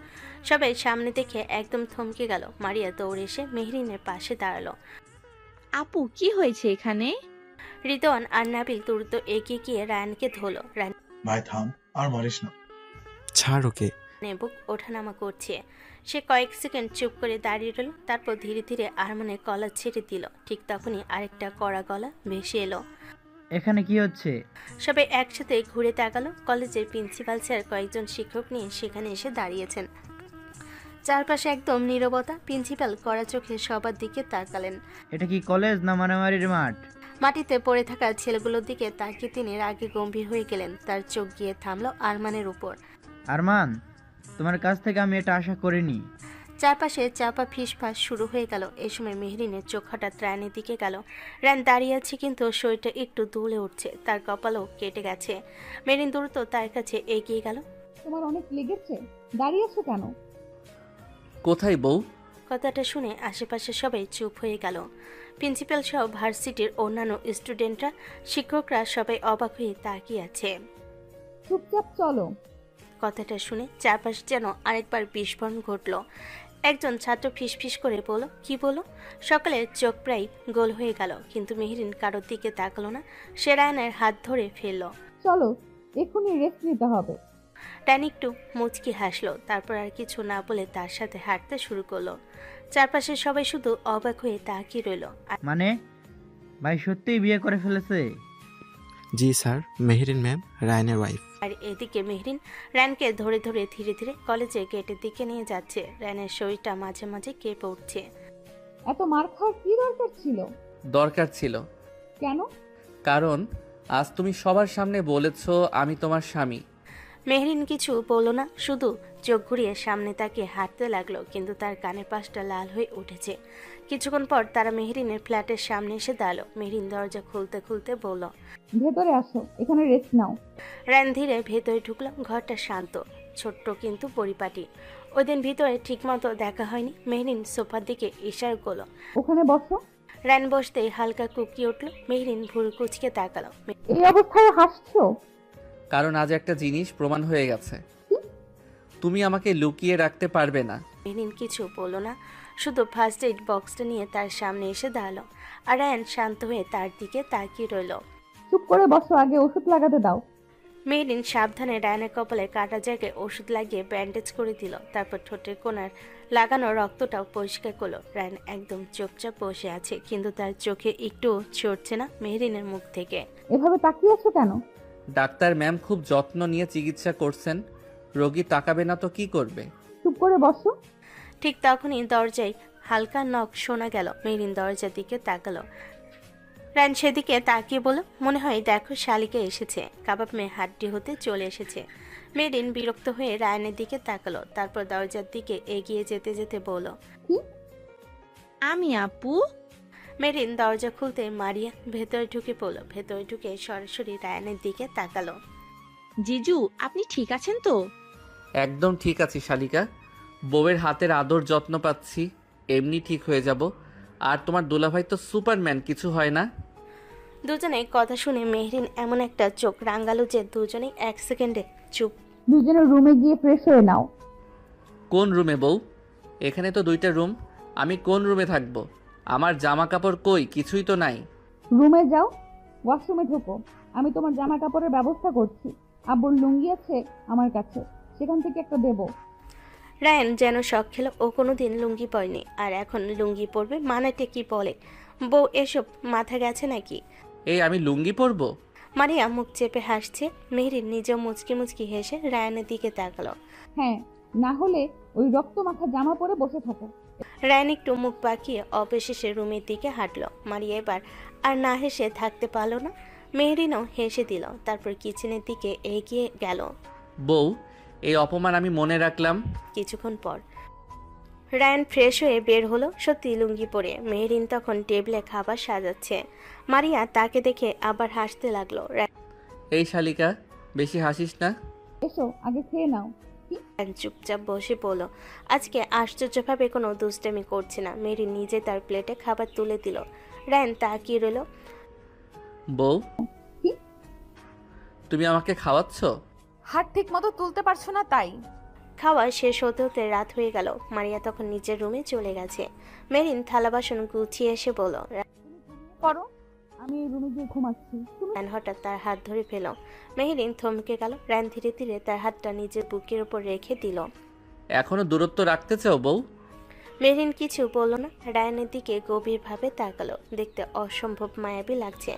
সবাই সামনে দেখে একদম থমকে গেল। মারিয়া দৌড়ে এসে মেহরিনের পাশে দাঁড়ালো। আপু কি হয়েছে এখানে? রিদওয়ান আর নাবিল দ্রুত এগিয়ে গিয়ে রায়ানকে ধরলো। রায়ান ভাই থাম, আর মারিস না। ছাড় ওকে। বুক ওঠানামা করছে। সে কয়েক সেকেন্ড চুপ করে দাঁড়িয়ে রইল, তারপর ধীরে ধীরে আরমানের গলা ছেড়ে দিল। ঠিক তখনই আরেকটা কড়া গলা ভেসে এলো। এখানে কি হচ্ছে? সবাই একসাথে ঘুরে তাকালো। কলেজের প্রিন্সিপাল স্যার কয়েকজন শিক্ষক নিয়ে সেখানে এসে দাঁড়িয়েছেন। চারপাশে একদম নীরবতা। প্রিন্সিপাল কড়া চোখে সবার দিকে তাকালেন। এটা কি কলেজ না মারামারির মাঠ? মাটিতে পড়ে থাকা ছেলেগুলোর দিকে তাকিয়ে তিনি রাগে গম্ভীর হয়ে গেলেন। তার চোখ গিয়ে থামলো আরমানের উপর। আরমান, তোমার কাছ থেকে আমি এটা আশা করিনি। চারপাশে চাপা ফিসফাস শুরু হয়ে গেল। এই সময় মেহরিনের চোখ হঠাৎ রায়ানের দিকে গেল। রায়ান দাঁড়িয়ে আছে কিন্তু শরীরটা একটু দুলে উঠছে, তার কপালও কেটে গেছে। মেহরিন দ্রুত তার কাছে এগিয়ে গেল। তোমার অনেক লেগেছে, দাঁড়িয়ে আছো কেন? কোথায় বউ? কথাটা শুনে আশেপাশে সবাই চুপ হয়ে গেল। প্রিন্সিপাল সহ ভার্সিটির অন্যান্য স্টুডেন্টরা, শিক্ষকরা সবাই অবাক হয়ে তাকিয়ে আছে। চুপচাপ চলো। কথাটা শুনে চারপাশে যেন আরেকবার বিস্ফোরণ ঘটল। একজন ছাত্র ফিসফিস করে বলল, কি বলো? সকালের চোখ প্রায় গোল হয়ে গেল, কিন্তু মেহরিন কারোর দিকে তাকালো না। সে রায়ানের হাত ধরে ফেলল। চলো, এক্ষুনি রেস্ট নিতে হবে। রায়ান একটু মুচকি হাসলো, তারপর আর কিছু না বলে তার সাথে হাঁটতে শুরু করলো। চারপাশে সবাই শুধু অবাক হয়ে তাকিয়ে রইল। মানে ভাই সত্যিই বিয়ে করে ফেলেছে? জি স্যার, মেহরিন ম্যাম রায়ানের ওয়াইফ। আর এদিকে মেহরিন রায়ানকে ধরে ধরে ধীরে ধীরে কলেজের গেটের দিকে নিয়ে যাচ্ছে। রায়ানের শরীরটা মাঝে মাঝে কেঁপে উঠছে। এত মার খাওয়ার কি দরকার ছিল? দরকার ছিল। কেন? কারণ আজ তুমি সবার সামনে বলেছো আমি তোমার স্বামী। মেহরিন কিছু বলল না, শুধু চোখ ঘুরিয়ে সামনে তাকিয়ে হাঁটতে লাগলো, কিন্তু তার কানের পাশটা লাল হয়ে উঠেছে। কিছুক্ষণ পর তারা মেহরিনের ফ্ল্যাটের সামনে এসে দাঁড়ালো। মেহরিন দরজা খুলতে খুলতে বলল, ভেতরে আসো, এখানে রেস্ট নাও। রায়ান ধীরে ভেতরে ঢুকলো। ঘরটা শান্ত, ছোট্ট কিন্তু পরিপাটি। ওই দিন ভিতরে ঠিকমতো দেখা হয়নি। মেহরিন সোফার দিকে ইশারা করলো, ওখানে বসো। রায়ান বসতেই হালকা কুকিয়ে উঠলো। মেহরিন ভুরু কুচকে তাকালো। এই অবস্থায় হাসছো? কারণ আজ একটা জিনিস প্রমাণ হয়ে গেছে, তুমি আমাকে লুকিয়ে রাখতে পারবে না। মেহরিন কিছু বলল না, শুধু ফার্স্ট এইড বক্সটা নিয়ে তার সামনে এসে দাঁড়ালো। আর রায়ান শান্ত হয়ে তার দিকে তাকিয়ে রইল। চুপ করে বসো, আগে ওষুধ লাগাতে দাও। মেহরিন সাবধানে রায়ানের কপালে কাটা জায়গায় ওষুধ লাগিয়ে ব্যান্ডেজ করে দিল। তারপর ঠোঁটের কোণার লাগানো রক্তটাও পরিষ্কার করলো। রায়ান একদম চুপচাপ বসে আছে, কিন্তু তার চোখে একটু ছড়ছে না মেহরিনের মুখ থেকে। এভাবে তাকিয়ে আছো কেন? ডাক্তার ম্যাম খুব যত্ন নিয়ে চিকিৎসা করছেন, রোগী তাকাবে না তো কি করবে? চুপ করে বসো। ঠিক তখনই দরজায় হালকা নখ শোনা গেল। মেহরিন দরজার দিকে তাকালো। রায়ান সেদিকে তাকিয়ে বলল, মনে হয় দেখো শালিকা এসেছে, কাবাব মেয়ে হাড্ডি হতে চলে এসেছে। মেহরিন বিরক্ত হয়ে রায়ানের দিকে তাকালো, তারপর দরজার দিকে এগিয়ে যেতে যেতে বলল, আমি আপু? মেহরিন দরজা খুলতে মারিয়া ভেতরে ঢুকে পড়ল। ভেতরে ঢুকে সরাসরি রায়ানের দিকে তাকালো। জিজু, আপনি ঠিক আছেন তো? একদম ঠিক আছি শালিকা, বউয়ের হাতের আদর যত্ন পাচ্ছি, এমনি ঠিক হয়ে যাব। আর তোমার দুলাভাই তো সুপারম্যান, কিছু হয় না। দুজনে কথা শুনে মেহরিন এমন একটা চোখ রাঙালো যে দুজনেই এক সেকেন্ডে চুপ। দুজনের রুমে গিয়ে ফ্রেশ হয়ে নাও। কোন রুমে বউ? এখানে তো 2টা রুম, আমি কোন রুমে থাকবো? আমার জামা কাপড় কই? কিছুই তো নাই। রুমে যাও, ওয়াশরুমে ঢোকো, আমি তোমার জামা কাপড়ের ব্যবস্থা করছি। আব্বুর লুঙ্গি আছে আমার কাছে, সেখান থেকে একটা দেবো। রায়ান যেন শখ খেল, ও কোনোদিন লুঙ্গি পরেনি, আর এখন লুঙ্গি পরবে মানেটা কি বলে? বউ এসব মাথা গেছে নাকি? এই আমি লুঙ্গি পরবো? মারিয়া মুখ চেপে হাসছে। মেহরিন নিজেও মুচকি মুচকি হেসে রায়ানের দিকে তাকালো। হ্যাঁ, না হলে ওই রক্ত মাখা জামা পরে বসে থাকো। রায়ান একটু মুখ বাঁকিয়ে অবশেষে রুমের দিকে হাঁটলো। মারিয়া এবার আর না হেসে থাকতে পারলো না। মেহরিনও হেসে দিল, তারপর কিচেনের দিকে এগিয়ে গেল। বউ, এই অপমান আমি মনে রাখলাম। কিছুক্ষণ পর রায়ান ফ্রেশ হয়ে বের হলো, সত্যি লুঙ্গি পরে। মেহরিন তখন টেবিলে খাবার সাজাচ্ছে। মারিয়া তাকে দেখে আবার হাসতে লাগলো। এই শালিকা, বেশি হাসিস না। এসো, আগে খেয়ে নাও। চুপচাপ বসে পড়ল। আজকে আশ্চর্যভাবে কোনো দুষ্টামি করছে না। মেহরিন নিজে তার প্লেটে খাবার তুলে দিল। রায়ান তাকিয়ে রইল। বউ, তুমি আমাকে খাওয়াচ্ছ? হাত ঠিক মতো তুলতে পারছো না তাই। খাওয়া শেষ হতে হতে রাত হয়ে গেল। মারিয়া তখন নিজের রুমে চলে গেছে। মেরিন থালা বাসন গুছিয়ে এসে বলল, করো, আমি এই রুমে গিয়ে ঘুমাচ্ছি। রায়ান হঠাৎ তার হাত ধরে ফেল। মেহেরিন থমকে গেল। রায়ান ধীরে ধীরে তার হাতটা নিজের বুকের উপর রেখে দিল। এখনো দূরত্ব রাখতে চাও বউ? মেহরিন কিছু বলল না। রায়ানের দিকে গভীরভাবে তাকালো। দেখতে অসম্ভব মায়াবী লাগছে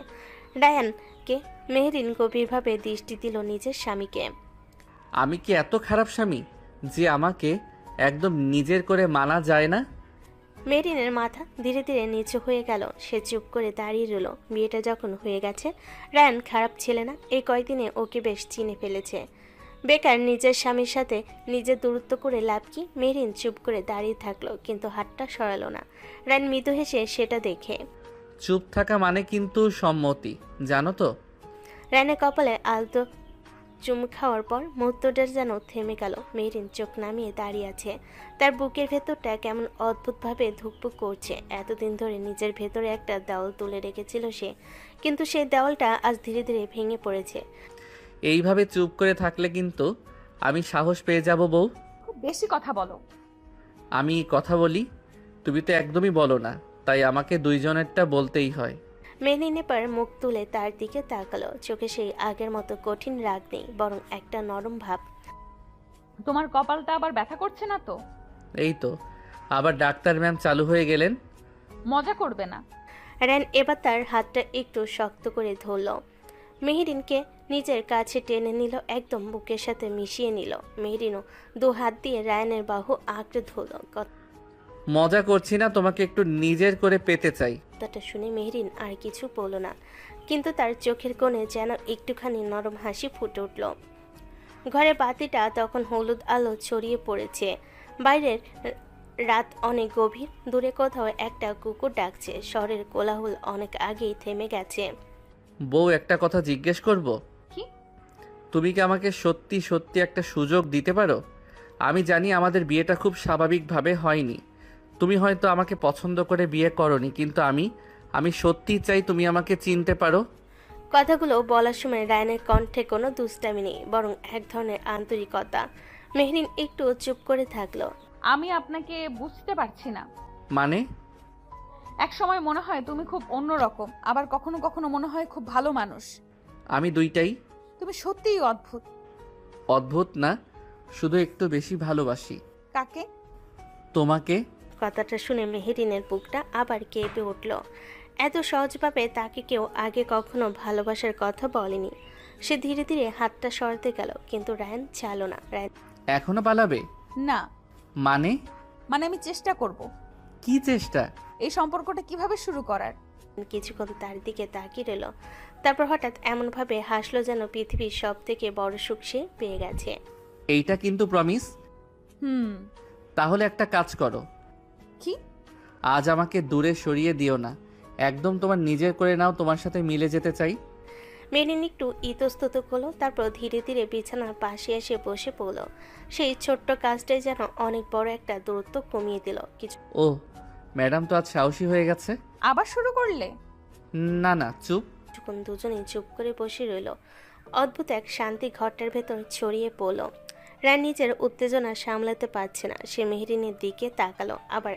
রায়ানকে। মেহরিন গভীরভাবে দৃষ্টি দিল নিজের স্বামীকে। আমি কি এত খারাপ স্বামী যে আমাকে একদম নিজের করে মানা যায় না? মেহরিনের মাথা ধীরে ধীরে নিচু হয়ে গেল। সে চুপ করে দাঁড়িয়ে রইল। বিয়েটা যখন হয়ে গেছে, রায়ান খারাপ ছেলে না। এই কয়েকদিনে ওকে বেশ চিনে ফেলেছে। বেকার নিজের স্বামীর সাথে নিজের দূরত্ব করে লাভ কি? মেহরিন চুপ করে দাঁড়িয়ে থাকলো, কিন্তু হাতটা সরালো না। রায়ান মৃদু হেসে সেটা দেখে। চুপ থাকা মানে কিন্তু সম্মতি, জানো তো? রায়ানের কপালে আলতো চুম খাওয়ার পর মুহূর্তটা যেন থেমে গেল। মেহরিন চোখ নামিয়ে দাঁড়িয়ে আছে। তার বুকের ভেতরটা কেমন অদ্ভুতভাবে ধুকপুক করছে। এতদিন ধরে নিজের ভেতরে একটা দেওয়াল তুলে রেখেছিল সে, কিন্তু সেই দেওয়ালটা আজ ধীরে ধীরে ভেঙে পড়েছে। এইভাবে চুপ করে থাকলে কিন্তু আমি সাহস পেয়ে যাব বউ। খুব বেশি কথা বলো। আমি কথা বলি, তুমি তো একদমই বলো না, তাই আমাকে দুইজনেরটা বলতেই হয়। মেহরিন এবার মুখ তুলে তার দিকে তাকালো। চোখে সেই আগের মতো কঠিন রাগ নেই, বরং একটা নরম ভাব। তোমার কপালটা আবার ব্যথা করছে না তো? এই তো আবার ডাক্তার ম্যাম চালু হয়ে গেলেন। মজা করবে না। রায়ান এবার তার হাতটা একটু শক্ত করে ধরল। মেহরিনকে নিজের কাছে টেনে নিল, একদম বুকের সাথে মিশিয়ে নিল। মেহরিনও দু হাত দিয়ে রায়ানের বাহু আঁকড়ে ধরল। মজা করছি না, তোমাকে একটু নিজের করে পেতে চাই। কথাটা শুনে মেহরিন আর কিছু বলল না, কিন্তু তার চোখের কোণে যেন একটুখানি নরম হাসি ফুটে উঠল। ঘরে বাতিটা তখন হলুদ আলো ছড়িয়ে পড়েছে। বাইরের রাত অনেক গভীর। দূরে কোথাও একটা কুকুর ডাকছে। শহরের কোলাহল অনেক আগেই থেমে গেছে। বউ, একটা কথা জিজ্ঞেস করব? কি? তুমি কি আমাকে সত্যি সত্যি একটা সুযোগ দিতে পারো? আমি জানি আমাদের বিয়েটা খুব স্বাভাবিকভাবে হয়নি, তুমি হয়তো আমাকে পছন্দ করে বিয়ে করনি, কিন্তু আমি সত্যিই চাই তুমি আমাকে চিনতে পারো। কথাগুলো বলার সময় রায়ানের কণ্ঠে কোনো দুষ্টামি নেই, বরং এক ধরনের আন্তরিকতা। মেহরিন একটু চুপ করে থাকলো। আমি আপনাকে বুঝতে পারছি না। মানে? এক সময় মনে হয় তুমি খুব অন্যরকম, আবার কখনো কখনো মনে হয় খুব ভালো মানুষ। আমি দুইটাই। তুমি সত্যিই অদ্ভুত। অদ্ভুত না, শুধু একটু বেশি ভালোবাসি। কাকে? তোমাকে। কথাটা শুনে মেহরিনের বুকটা আবার কেঁপে উঠল। এত সহজভাবে তাকে কেউ আগে কখনো ভালোবাসার কথা বলেনি। সে ধীরে ধীরে হাতটা সরাতে গেল, কিন্তু রায়ান চালো না। রায়ান এখনো পালাবে? না। মানে? আমি চেষ্টা করব। কি চেষ্টা? এই সম্পর্কটা কিভাবে শুরু করার। কিছুক্ষণ তার দিকে তাকিয়ে রইল, তারপর হঠাৎ এমনভাবে হাসলো যেন পৃথিবীর সব থেকে বড় সুখ সে পেয়ে গেছে। এইটা কিন্তু প্রমিস? তাহলে একটা কাজ করো। কি? আজ আমাকে দূরে সরিয়ে দিও না, একদম তোমার নিজের করে নাও, তোমার সাথে মিলে যেতে চাই। মেরিন একটু ইতস্তত করলো, তারপর ধীরে ধীরে বিছানার পাশে এসে বসে পড়ল। সেই ছোট্ট কাজটাই যেন অনেক বড় একটা দূরত্ব কমিয়ে দিল। ও ম্যাডাম তো আজ সাহসী হয়ে গেছে। আবার শুরু করলে? না না, চুপ। যখন দুজনেই চুপ করে বসে রইল, অদ্ভুত এক শান্তি ঘরটার ভেতর ছড়িয়ে পড়ল। রায় নিজের উত্তেজনা সামলাতে পারছে না। সে মেহরিনের দিকে তাকালো, আবার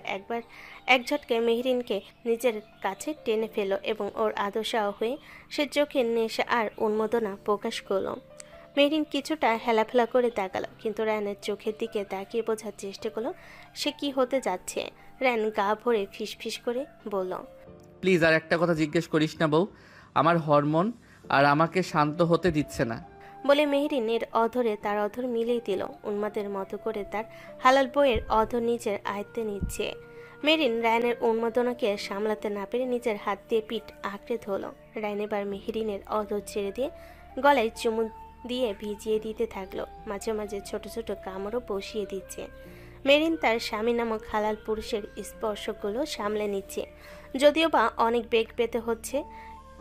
এক ঝটকে মেহরিনকে নিজের কাছে টেনে ফেলল এবং ওর আদর্শা হয়ে সে চোখের নেশা আর উন্মাদনা প্রকাশ করলো। মেহরিন কিছুটা হেলাফেলা করে তাকালো, কিন্তু রায়ানের চোখের দিকে তাকিয়ে বোঝার চেষ্টা করলো সে কি হতে যাচ্ছে। রায়ান গা ভরে ফিসফিস করে বলল, প্লিজ আর একটা কথা জিজ্ঞেস করিস না বউ, আমার হরমোন আর আমাকে শান্ত হতে দিচ্ছে না। বলে মেহরিনের অধরে তার অধর মিলিয়ে দিল। উন্মাদের মতো করে তার হালাল বইয়ের অধর নিজের আয়ত্তে নিচ্ছে। মেহরিন রায়ানের উন্মাদনাকে সামলাতে না পেরে নিজের হাত দিয়ে পিঠ আঁকড়ে ধরল। রায়ান এবার মেহরিনের অধর ছেড়ে দিয়ে গলায় চুমু দিয়ে ভিজিয়ে দিতে থাকলো। মাঝে মাঝে ছোট ছোট কামড়ও বসিয়ে দিচ্ছে। মেহরিন তার স্বামী নামক হালাল পুরুষের স্পর্শগুলো সামলে নিচ্ছে, যদিও বা অনেক বেগ পেতে হচ্ছে।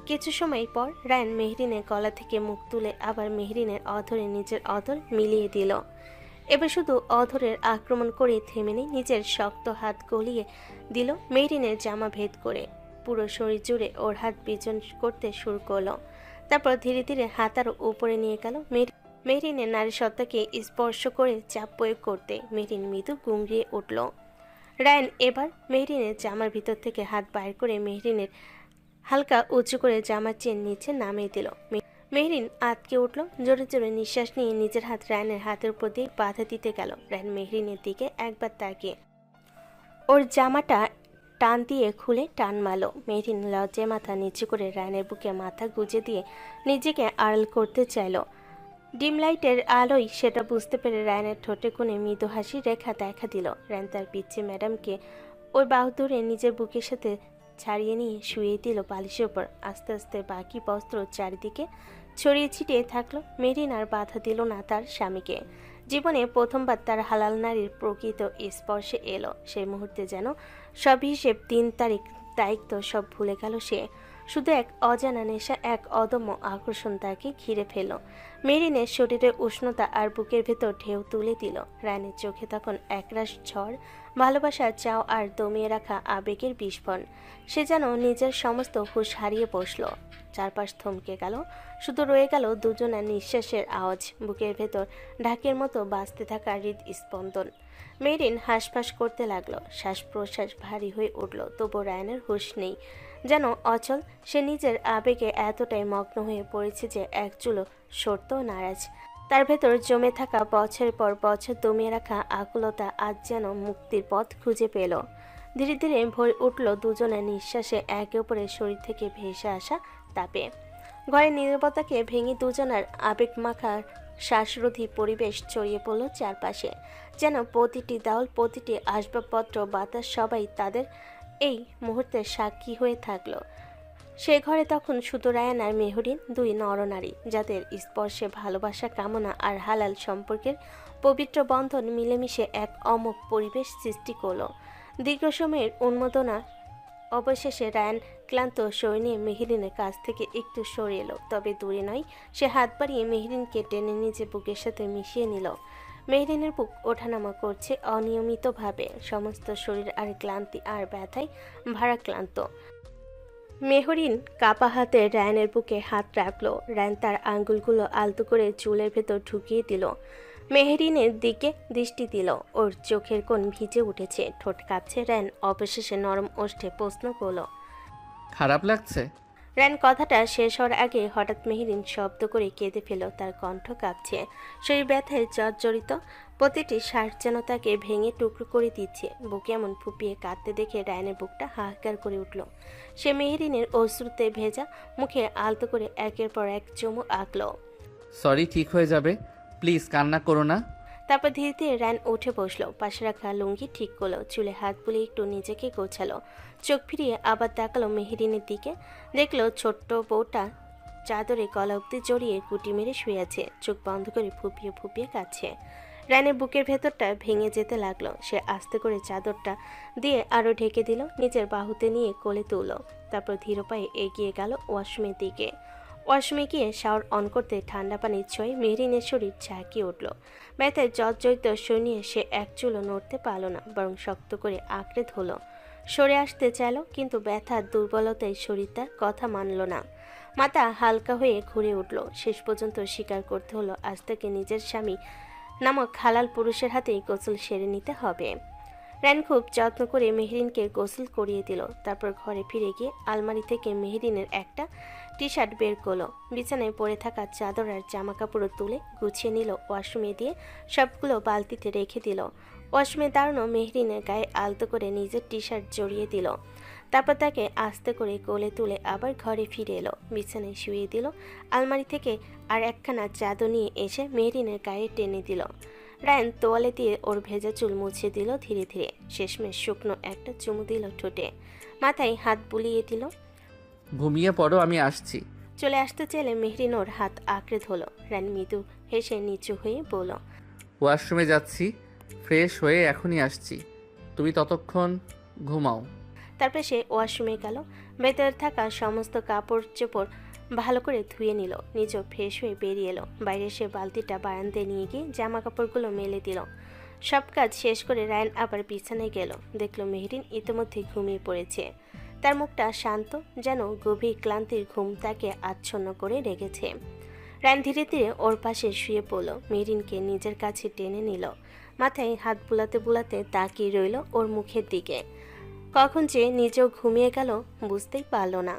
কিছু সময় পর রায়ান মেহরিনের গলা থেকে মুখ তুলে আবার মেহরিনের অধরে নিজের অধর মিলিয়ে দিল। এবার শুধু অধরের আক্রমণ করে থেমে নেই, নিজের শক্ত হাত গলিয়ে দিল মেহরিনের জামা ভেদ করে। পুরো শরীর জুড়ে ওর হাত বিচন করতে শুরু করলো। তারপর ধীরে ধীরে হাত আরো উপরে নিয়ে গেল। মেহরিনের নারী সত্তাকে স্পর্শ করে চাপ প্রয়োগ করতে মেহরিন মৃদু গুমড়িয়ে উঠল। রায়ান এবার মেহরিনের জামার ভিতর থেকে হাত বাইর করে মেহরিনের হালকা উঁচু করে জামার চেন নিচে নামিয়ে দিল। মেহরিন আটকে উঠল। জোরে জোরে নিঃশ্বাস নিয়ে নিজের হাত রায়ানের হাতের উপর দিয়ে বাধা দিতে গেল। রায়ান মেহরিনের দিকে একবার তাকিয়ে ওর জামাটা টান দিয়ে খুলে টান মারল। মেহরিন লজ্জায় মাথা নিচু করে রায়ানের বুকে মাথা গুজে দিয়ে নিজেকে আড়াল করতে চাইল। ডিম লাইটের আলোয় সেটা বুঝতে পেরে রায়ানের ঠোঁটে কোণে মৃদু হাসি রেখা দেখা দিল। রায়ান তার পিচ্ছে ম্যাডামকে ওর বাহু ধরে নিজের বুকের সাথে ছাড়িয়ে নিয়ে শুয়ে দিল বালিশের ওপর। আস্তে আস্তে বাকি বস্ত্র চারিদিকে ছড়িয়ে ছিটিয়ে থাকলো। মেহরিন আর বাধা দিল না তার স্বামীকে। জীবনে প্রথমবার তার হালাল নারীর প্রকৃত স্পর্শে এলো। সেই মুহূর্তে যেন সব হিসেব, 3 তারিখ, দায়িত্ব সব ভুলে গেল সে। শুধু এক অজানা নেশা, এক অদম্য আকর্ষণ তাকে ঘিরে ফেলল। মেরিনের শরীরের উষ্ণতা আর বুকের ভেতর ঢেউ তুলে দিল। রায়ানের চোখে তখন একরাশ ঝড়, ভালোবাসা, চাও আর দমিয়ে রাখা আবেগের বিস্ফোরণ। সে যেন নিজের সমস্ত হুঁশ হারিয়ে বসল। চারপাশ থমকে গেল। শুধু রয়ে গেল দুজনের নিঃশ্বাসের আওয়াজ, বুকের ভেতর ঢাকের মতো বাজতে থাকা হৃদস্পন্দন। মেরিন হাঁসফাঁস করতে লাগলো। শ্বাস প্রশ্বাস ভারী হয়ে উঠল। তবু রায়ানের হুঁশ নেই, যেন অচল। সে নিজের আবেগে এতটাই মগ্ন হয়ে পড়েছে যে এক চুলো সরতেও নারাজ। তার ভেতর জমে থাকা বছরের পর বছর দমিয়ে রাখা আকুলতা আজ যেন মুক্তির পথ খুঁজে পেল। ধীরে ধীরে ভরে উঠল দুজনের নিঃশ্বাসে, একে অপরের শরীর থেকে ভেসে আসা তাপে। ঘরের নীরবতাকে ভেঙে দুজনের আবেগ মাখা শ্বাসরোধী পরিবেশ ছড়িয়ে পড়ল চারপাশে। যেন প্রতিটি দেওয়াল, প্রতিটি আসবাবপত্র, বাতাস সবাই তাদের এই মুহূর্তের সাক্ষী হয়ে থাকলো। সে ঘরে তখন শুধু রায়ান আর মেহরিন, 2 নরনারী, যাদের স্পর্শে ভালোবাসা, কামনা আর হালাল সম্পর্কের পবিত্র বন্ধন মিলেমিশে এক অমোঘ পরিবেশ সৃষ্টি করল। দীর্ঘ সময়ের উন্মাদনা অবশেষে রায়ান ক্লান্ত শরীর নিয়ে মেহরিনের কাছ থেকে একটু সরে এলো। তবে দূরে নয়, সে হাত বাড়িয়ে মেহরিনকে টেনে নিজে বুকের সাথে মিশিয়ে নিল। মেহরিনের বুক ওঠানামা করছে অনিয়মিতভাবে। সমস্ত শরীর আর ক্লান্তি আর ব্যথায় ভারাক্রান্ত। মেহরিন কাপা হাতে রায়ানের বুকে হাত রাখলো। রায়ান তার আঙ্গুলগুলো আলতো করে চুলের ভেতর ঢুকিয়ে দিল। মেহরিনের দিকে দৃষ্টি দিল। ওর চোখের কোণ ভিজে উঠেছে, ঠোঁট কাঁপছে। রায়ান অবশেষে নরম ওষ্ঠে প্রশ্ন করলো, খারাপ লাগছে? রায়ান কথাটা শেষ হওয়ার আগে হঠাৎ মেহরিন শব্দ করে কেঁদে ফেল। তার কণ্ঠ কাঁপছে, শরীর ব্যথায় জর্জরিত। প্রতিটি শ্বাস যেন তাকে ভেঙে টুকরো করে দিচ্ছে। বুকে এমন ফুপিয়ে কাঁদতে দেখে রায়ানের বুকটা হাহাকার করে উঠল। সে মেহরিনের অশ্রুতে ভেজা মুখে আলতো করে একের পর এক চুমু আঁকল। সরি, ঠিক হয়ে যাবে, প্লিজ কান্না করো না। তারপর ধীরে ধীরে রায়ান উঠে বসলো। পাশে রাখা লুঙ্গি ঠিক করলো, চুলে হাত বুলিয়ে একটু নিজেকে গোছালো। চোখ ফিরিয়ে আবার তাকালো মেহরিনের দিকে। দেখলো ছোট্ট বউটা চাদরে গলা অব্দি জড়িয়ে গুটি মেরে শুয়ে আছে, চোখ বন্ধ করে ফুপিয়ে ফুপিয়ে কাঁদছে। রায়ানের বুকের ভেতরটা ভেঙে যেতে লাগলো। সে আস্তে করে চাদরটা দিয়ে আরো ঢেকে দিল, নিজের বাহুতে নিয়ে কোলে তুলল। তারপর ধীর পায়ে এগিয়ে গেল ওয়াশরুমের দিকে। ওয়াশরুমে গিয়ে শাওয়ার অন করতে ঠান্ডা পানির ছোঁয়ায় মেহরিনের শরীর ঝাঁকিয়ে উঠল। ব্যথায় জর্জরিত শরীর নিয়ে সে এক চুলও নড়তে পারল না, বরং শক্ত করে আঁকড়ে ধরল। সরে আসতে চাইল, কিন্তু ব্যথার দুর্বলতায় শরীর তার কথা মানল না। মাথা হালকা হয়ে ঘুরে উঠল। শেষ পর্যন্ত স্বীকার করতে হলো আজ থেকে নিজের স্বামী নামক হালাল পুরুষের হাতেই গোসল সেরে নিতে হবে। রায়ান খুব যত্ন করে মেহরিনকে গোসল করিয়ে দিল। তারপর ঘরে ফিরে গিয়ে আলমারি থেকে মেহরিনের একটা টি শার্ট বের করলো। বিছানায় পড়ে থাকা চাদর আর জামা কাপড় তুলে গুছিয়ে নিল। ওয়াশরুমে দিয়ে সবগুলো বালতিতে রেখে দিল। ওয়াশরুমে দাঁড়ানো মেহরিনের গায়ে আলতো করে নিজের টি শার্ট জড়িয়ে দিল। তারপর তাকে আস্তে করে কোলে তুলে আবার ঘরে ফিরে এলো। বিছানায় শুয়ে দিল। আলমারি থেকে আর একখানা চাদর নিয়ে এসে মেহরিনের গায়ে টেনে দিল। রায়ান তোয়ালে দিয়ে ওর ভেজা চুল মুছে দিল ধীরে ধীরে। শেষমেশ শুকনো একটা চুমু দিল ঠোঁটে। মাথায় হাত বুলিয়ে দিল। ঘুমিয়ে পড়ো, আমি আসছি। চলে আসতে চাইলে মেহরিন ওর হাত আঁকড়ে ধরল। রায়ান মৃদু হেসে নিচু হয়ে বলল, ওয়াশরুমে যাচ্ছি, ফ্রেশ হয়ে এখনই আসছি, তুমি ততক্ষণ ঘুমাও। তারপর সে ওয়াশরুমে গেল। ভেতরে থাকা সমস্ত কাপড় চোপড় ভালো করে ধুয়ে নিল। নিজেও ফ্রেশ হয়ে বেরিয়ে এলো। বাইরে সে বালতিটা বারান্দায় নিয়ে গিয়ে জামা কাপড়গুলো মেলে দিল। সব কাজ শেষ করে রায়ান আবার বিছানায় গেল। দেখলো মেহরিন ইতিমধ্যে ঘুমিয়ে পড়েছে। তার মুখটা শান্ত, যেন গভীর ক্লান্তির ঘুম তাকে আচ্ছন্ন করে রেখেছে। রায়ান ধীরে ধীরে ওর পাশে শুয়ে পড়ল, মেরিনকে নিজের কাছে টেনে নিল, মাথায় হাত বুলাতে বুলাতে তাকিয়ে রইল ওর মুখের দিকে। কখন যে নিজেও ঘুমিয়ে গেল বুঝতেই পারল না।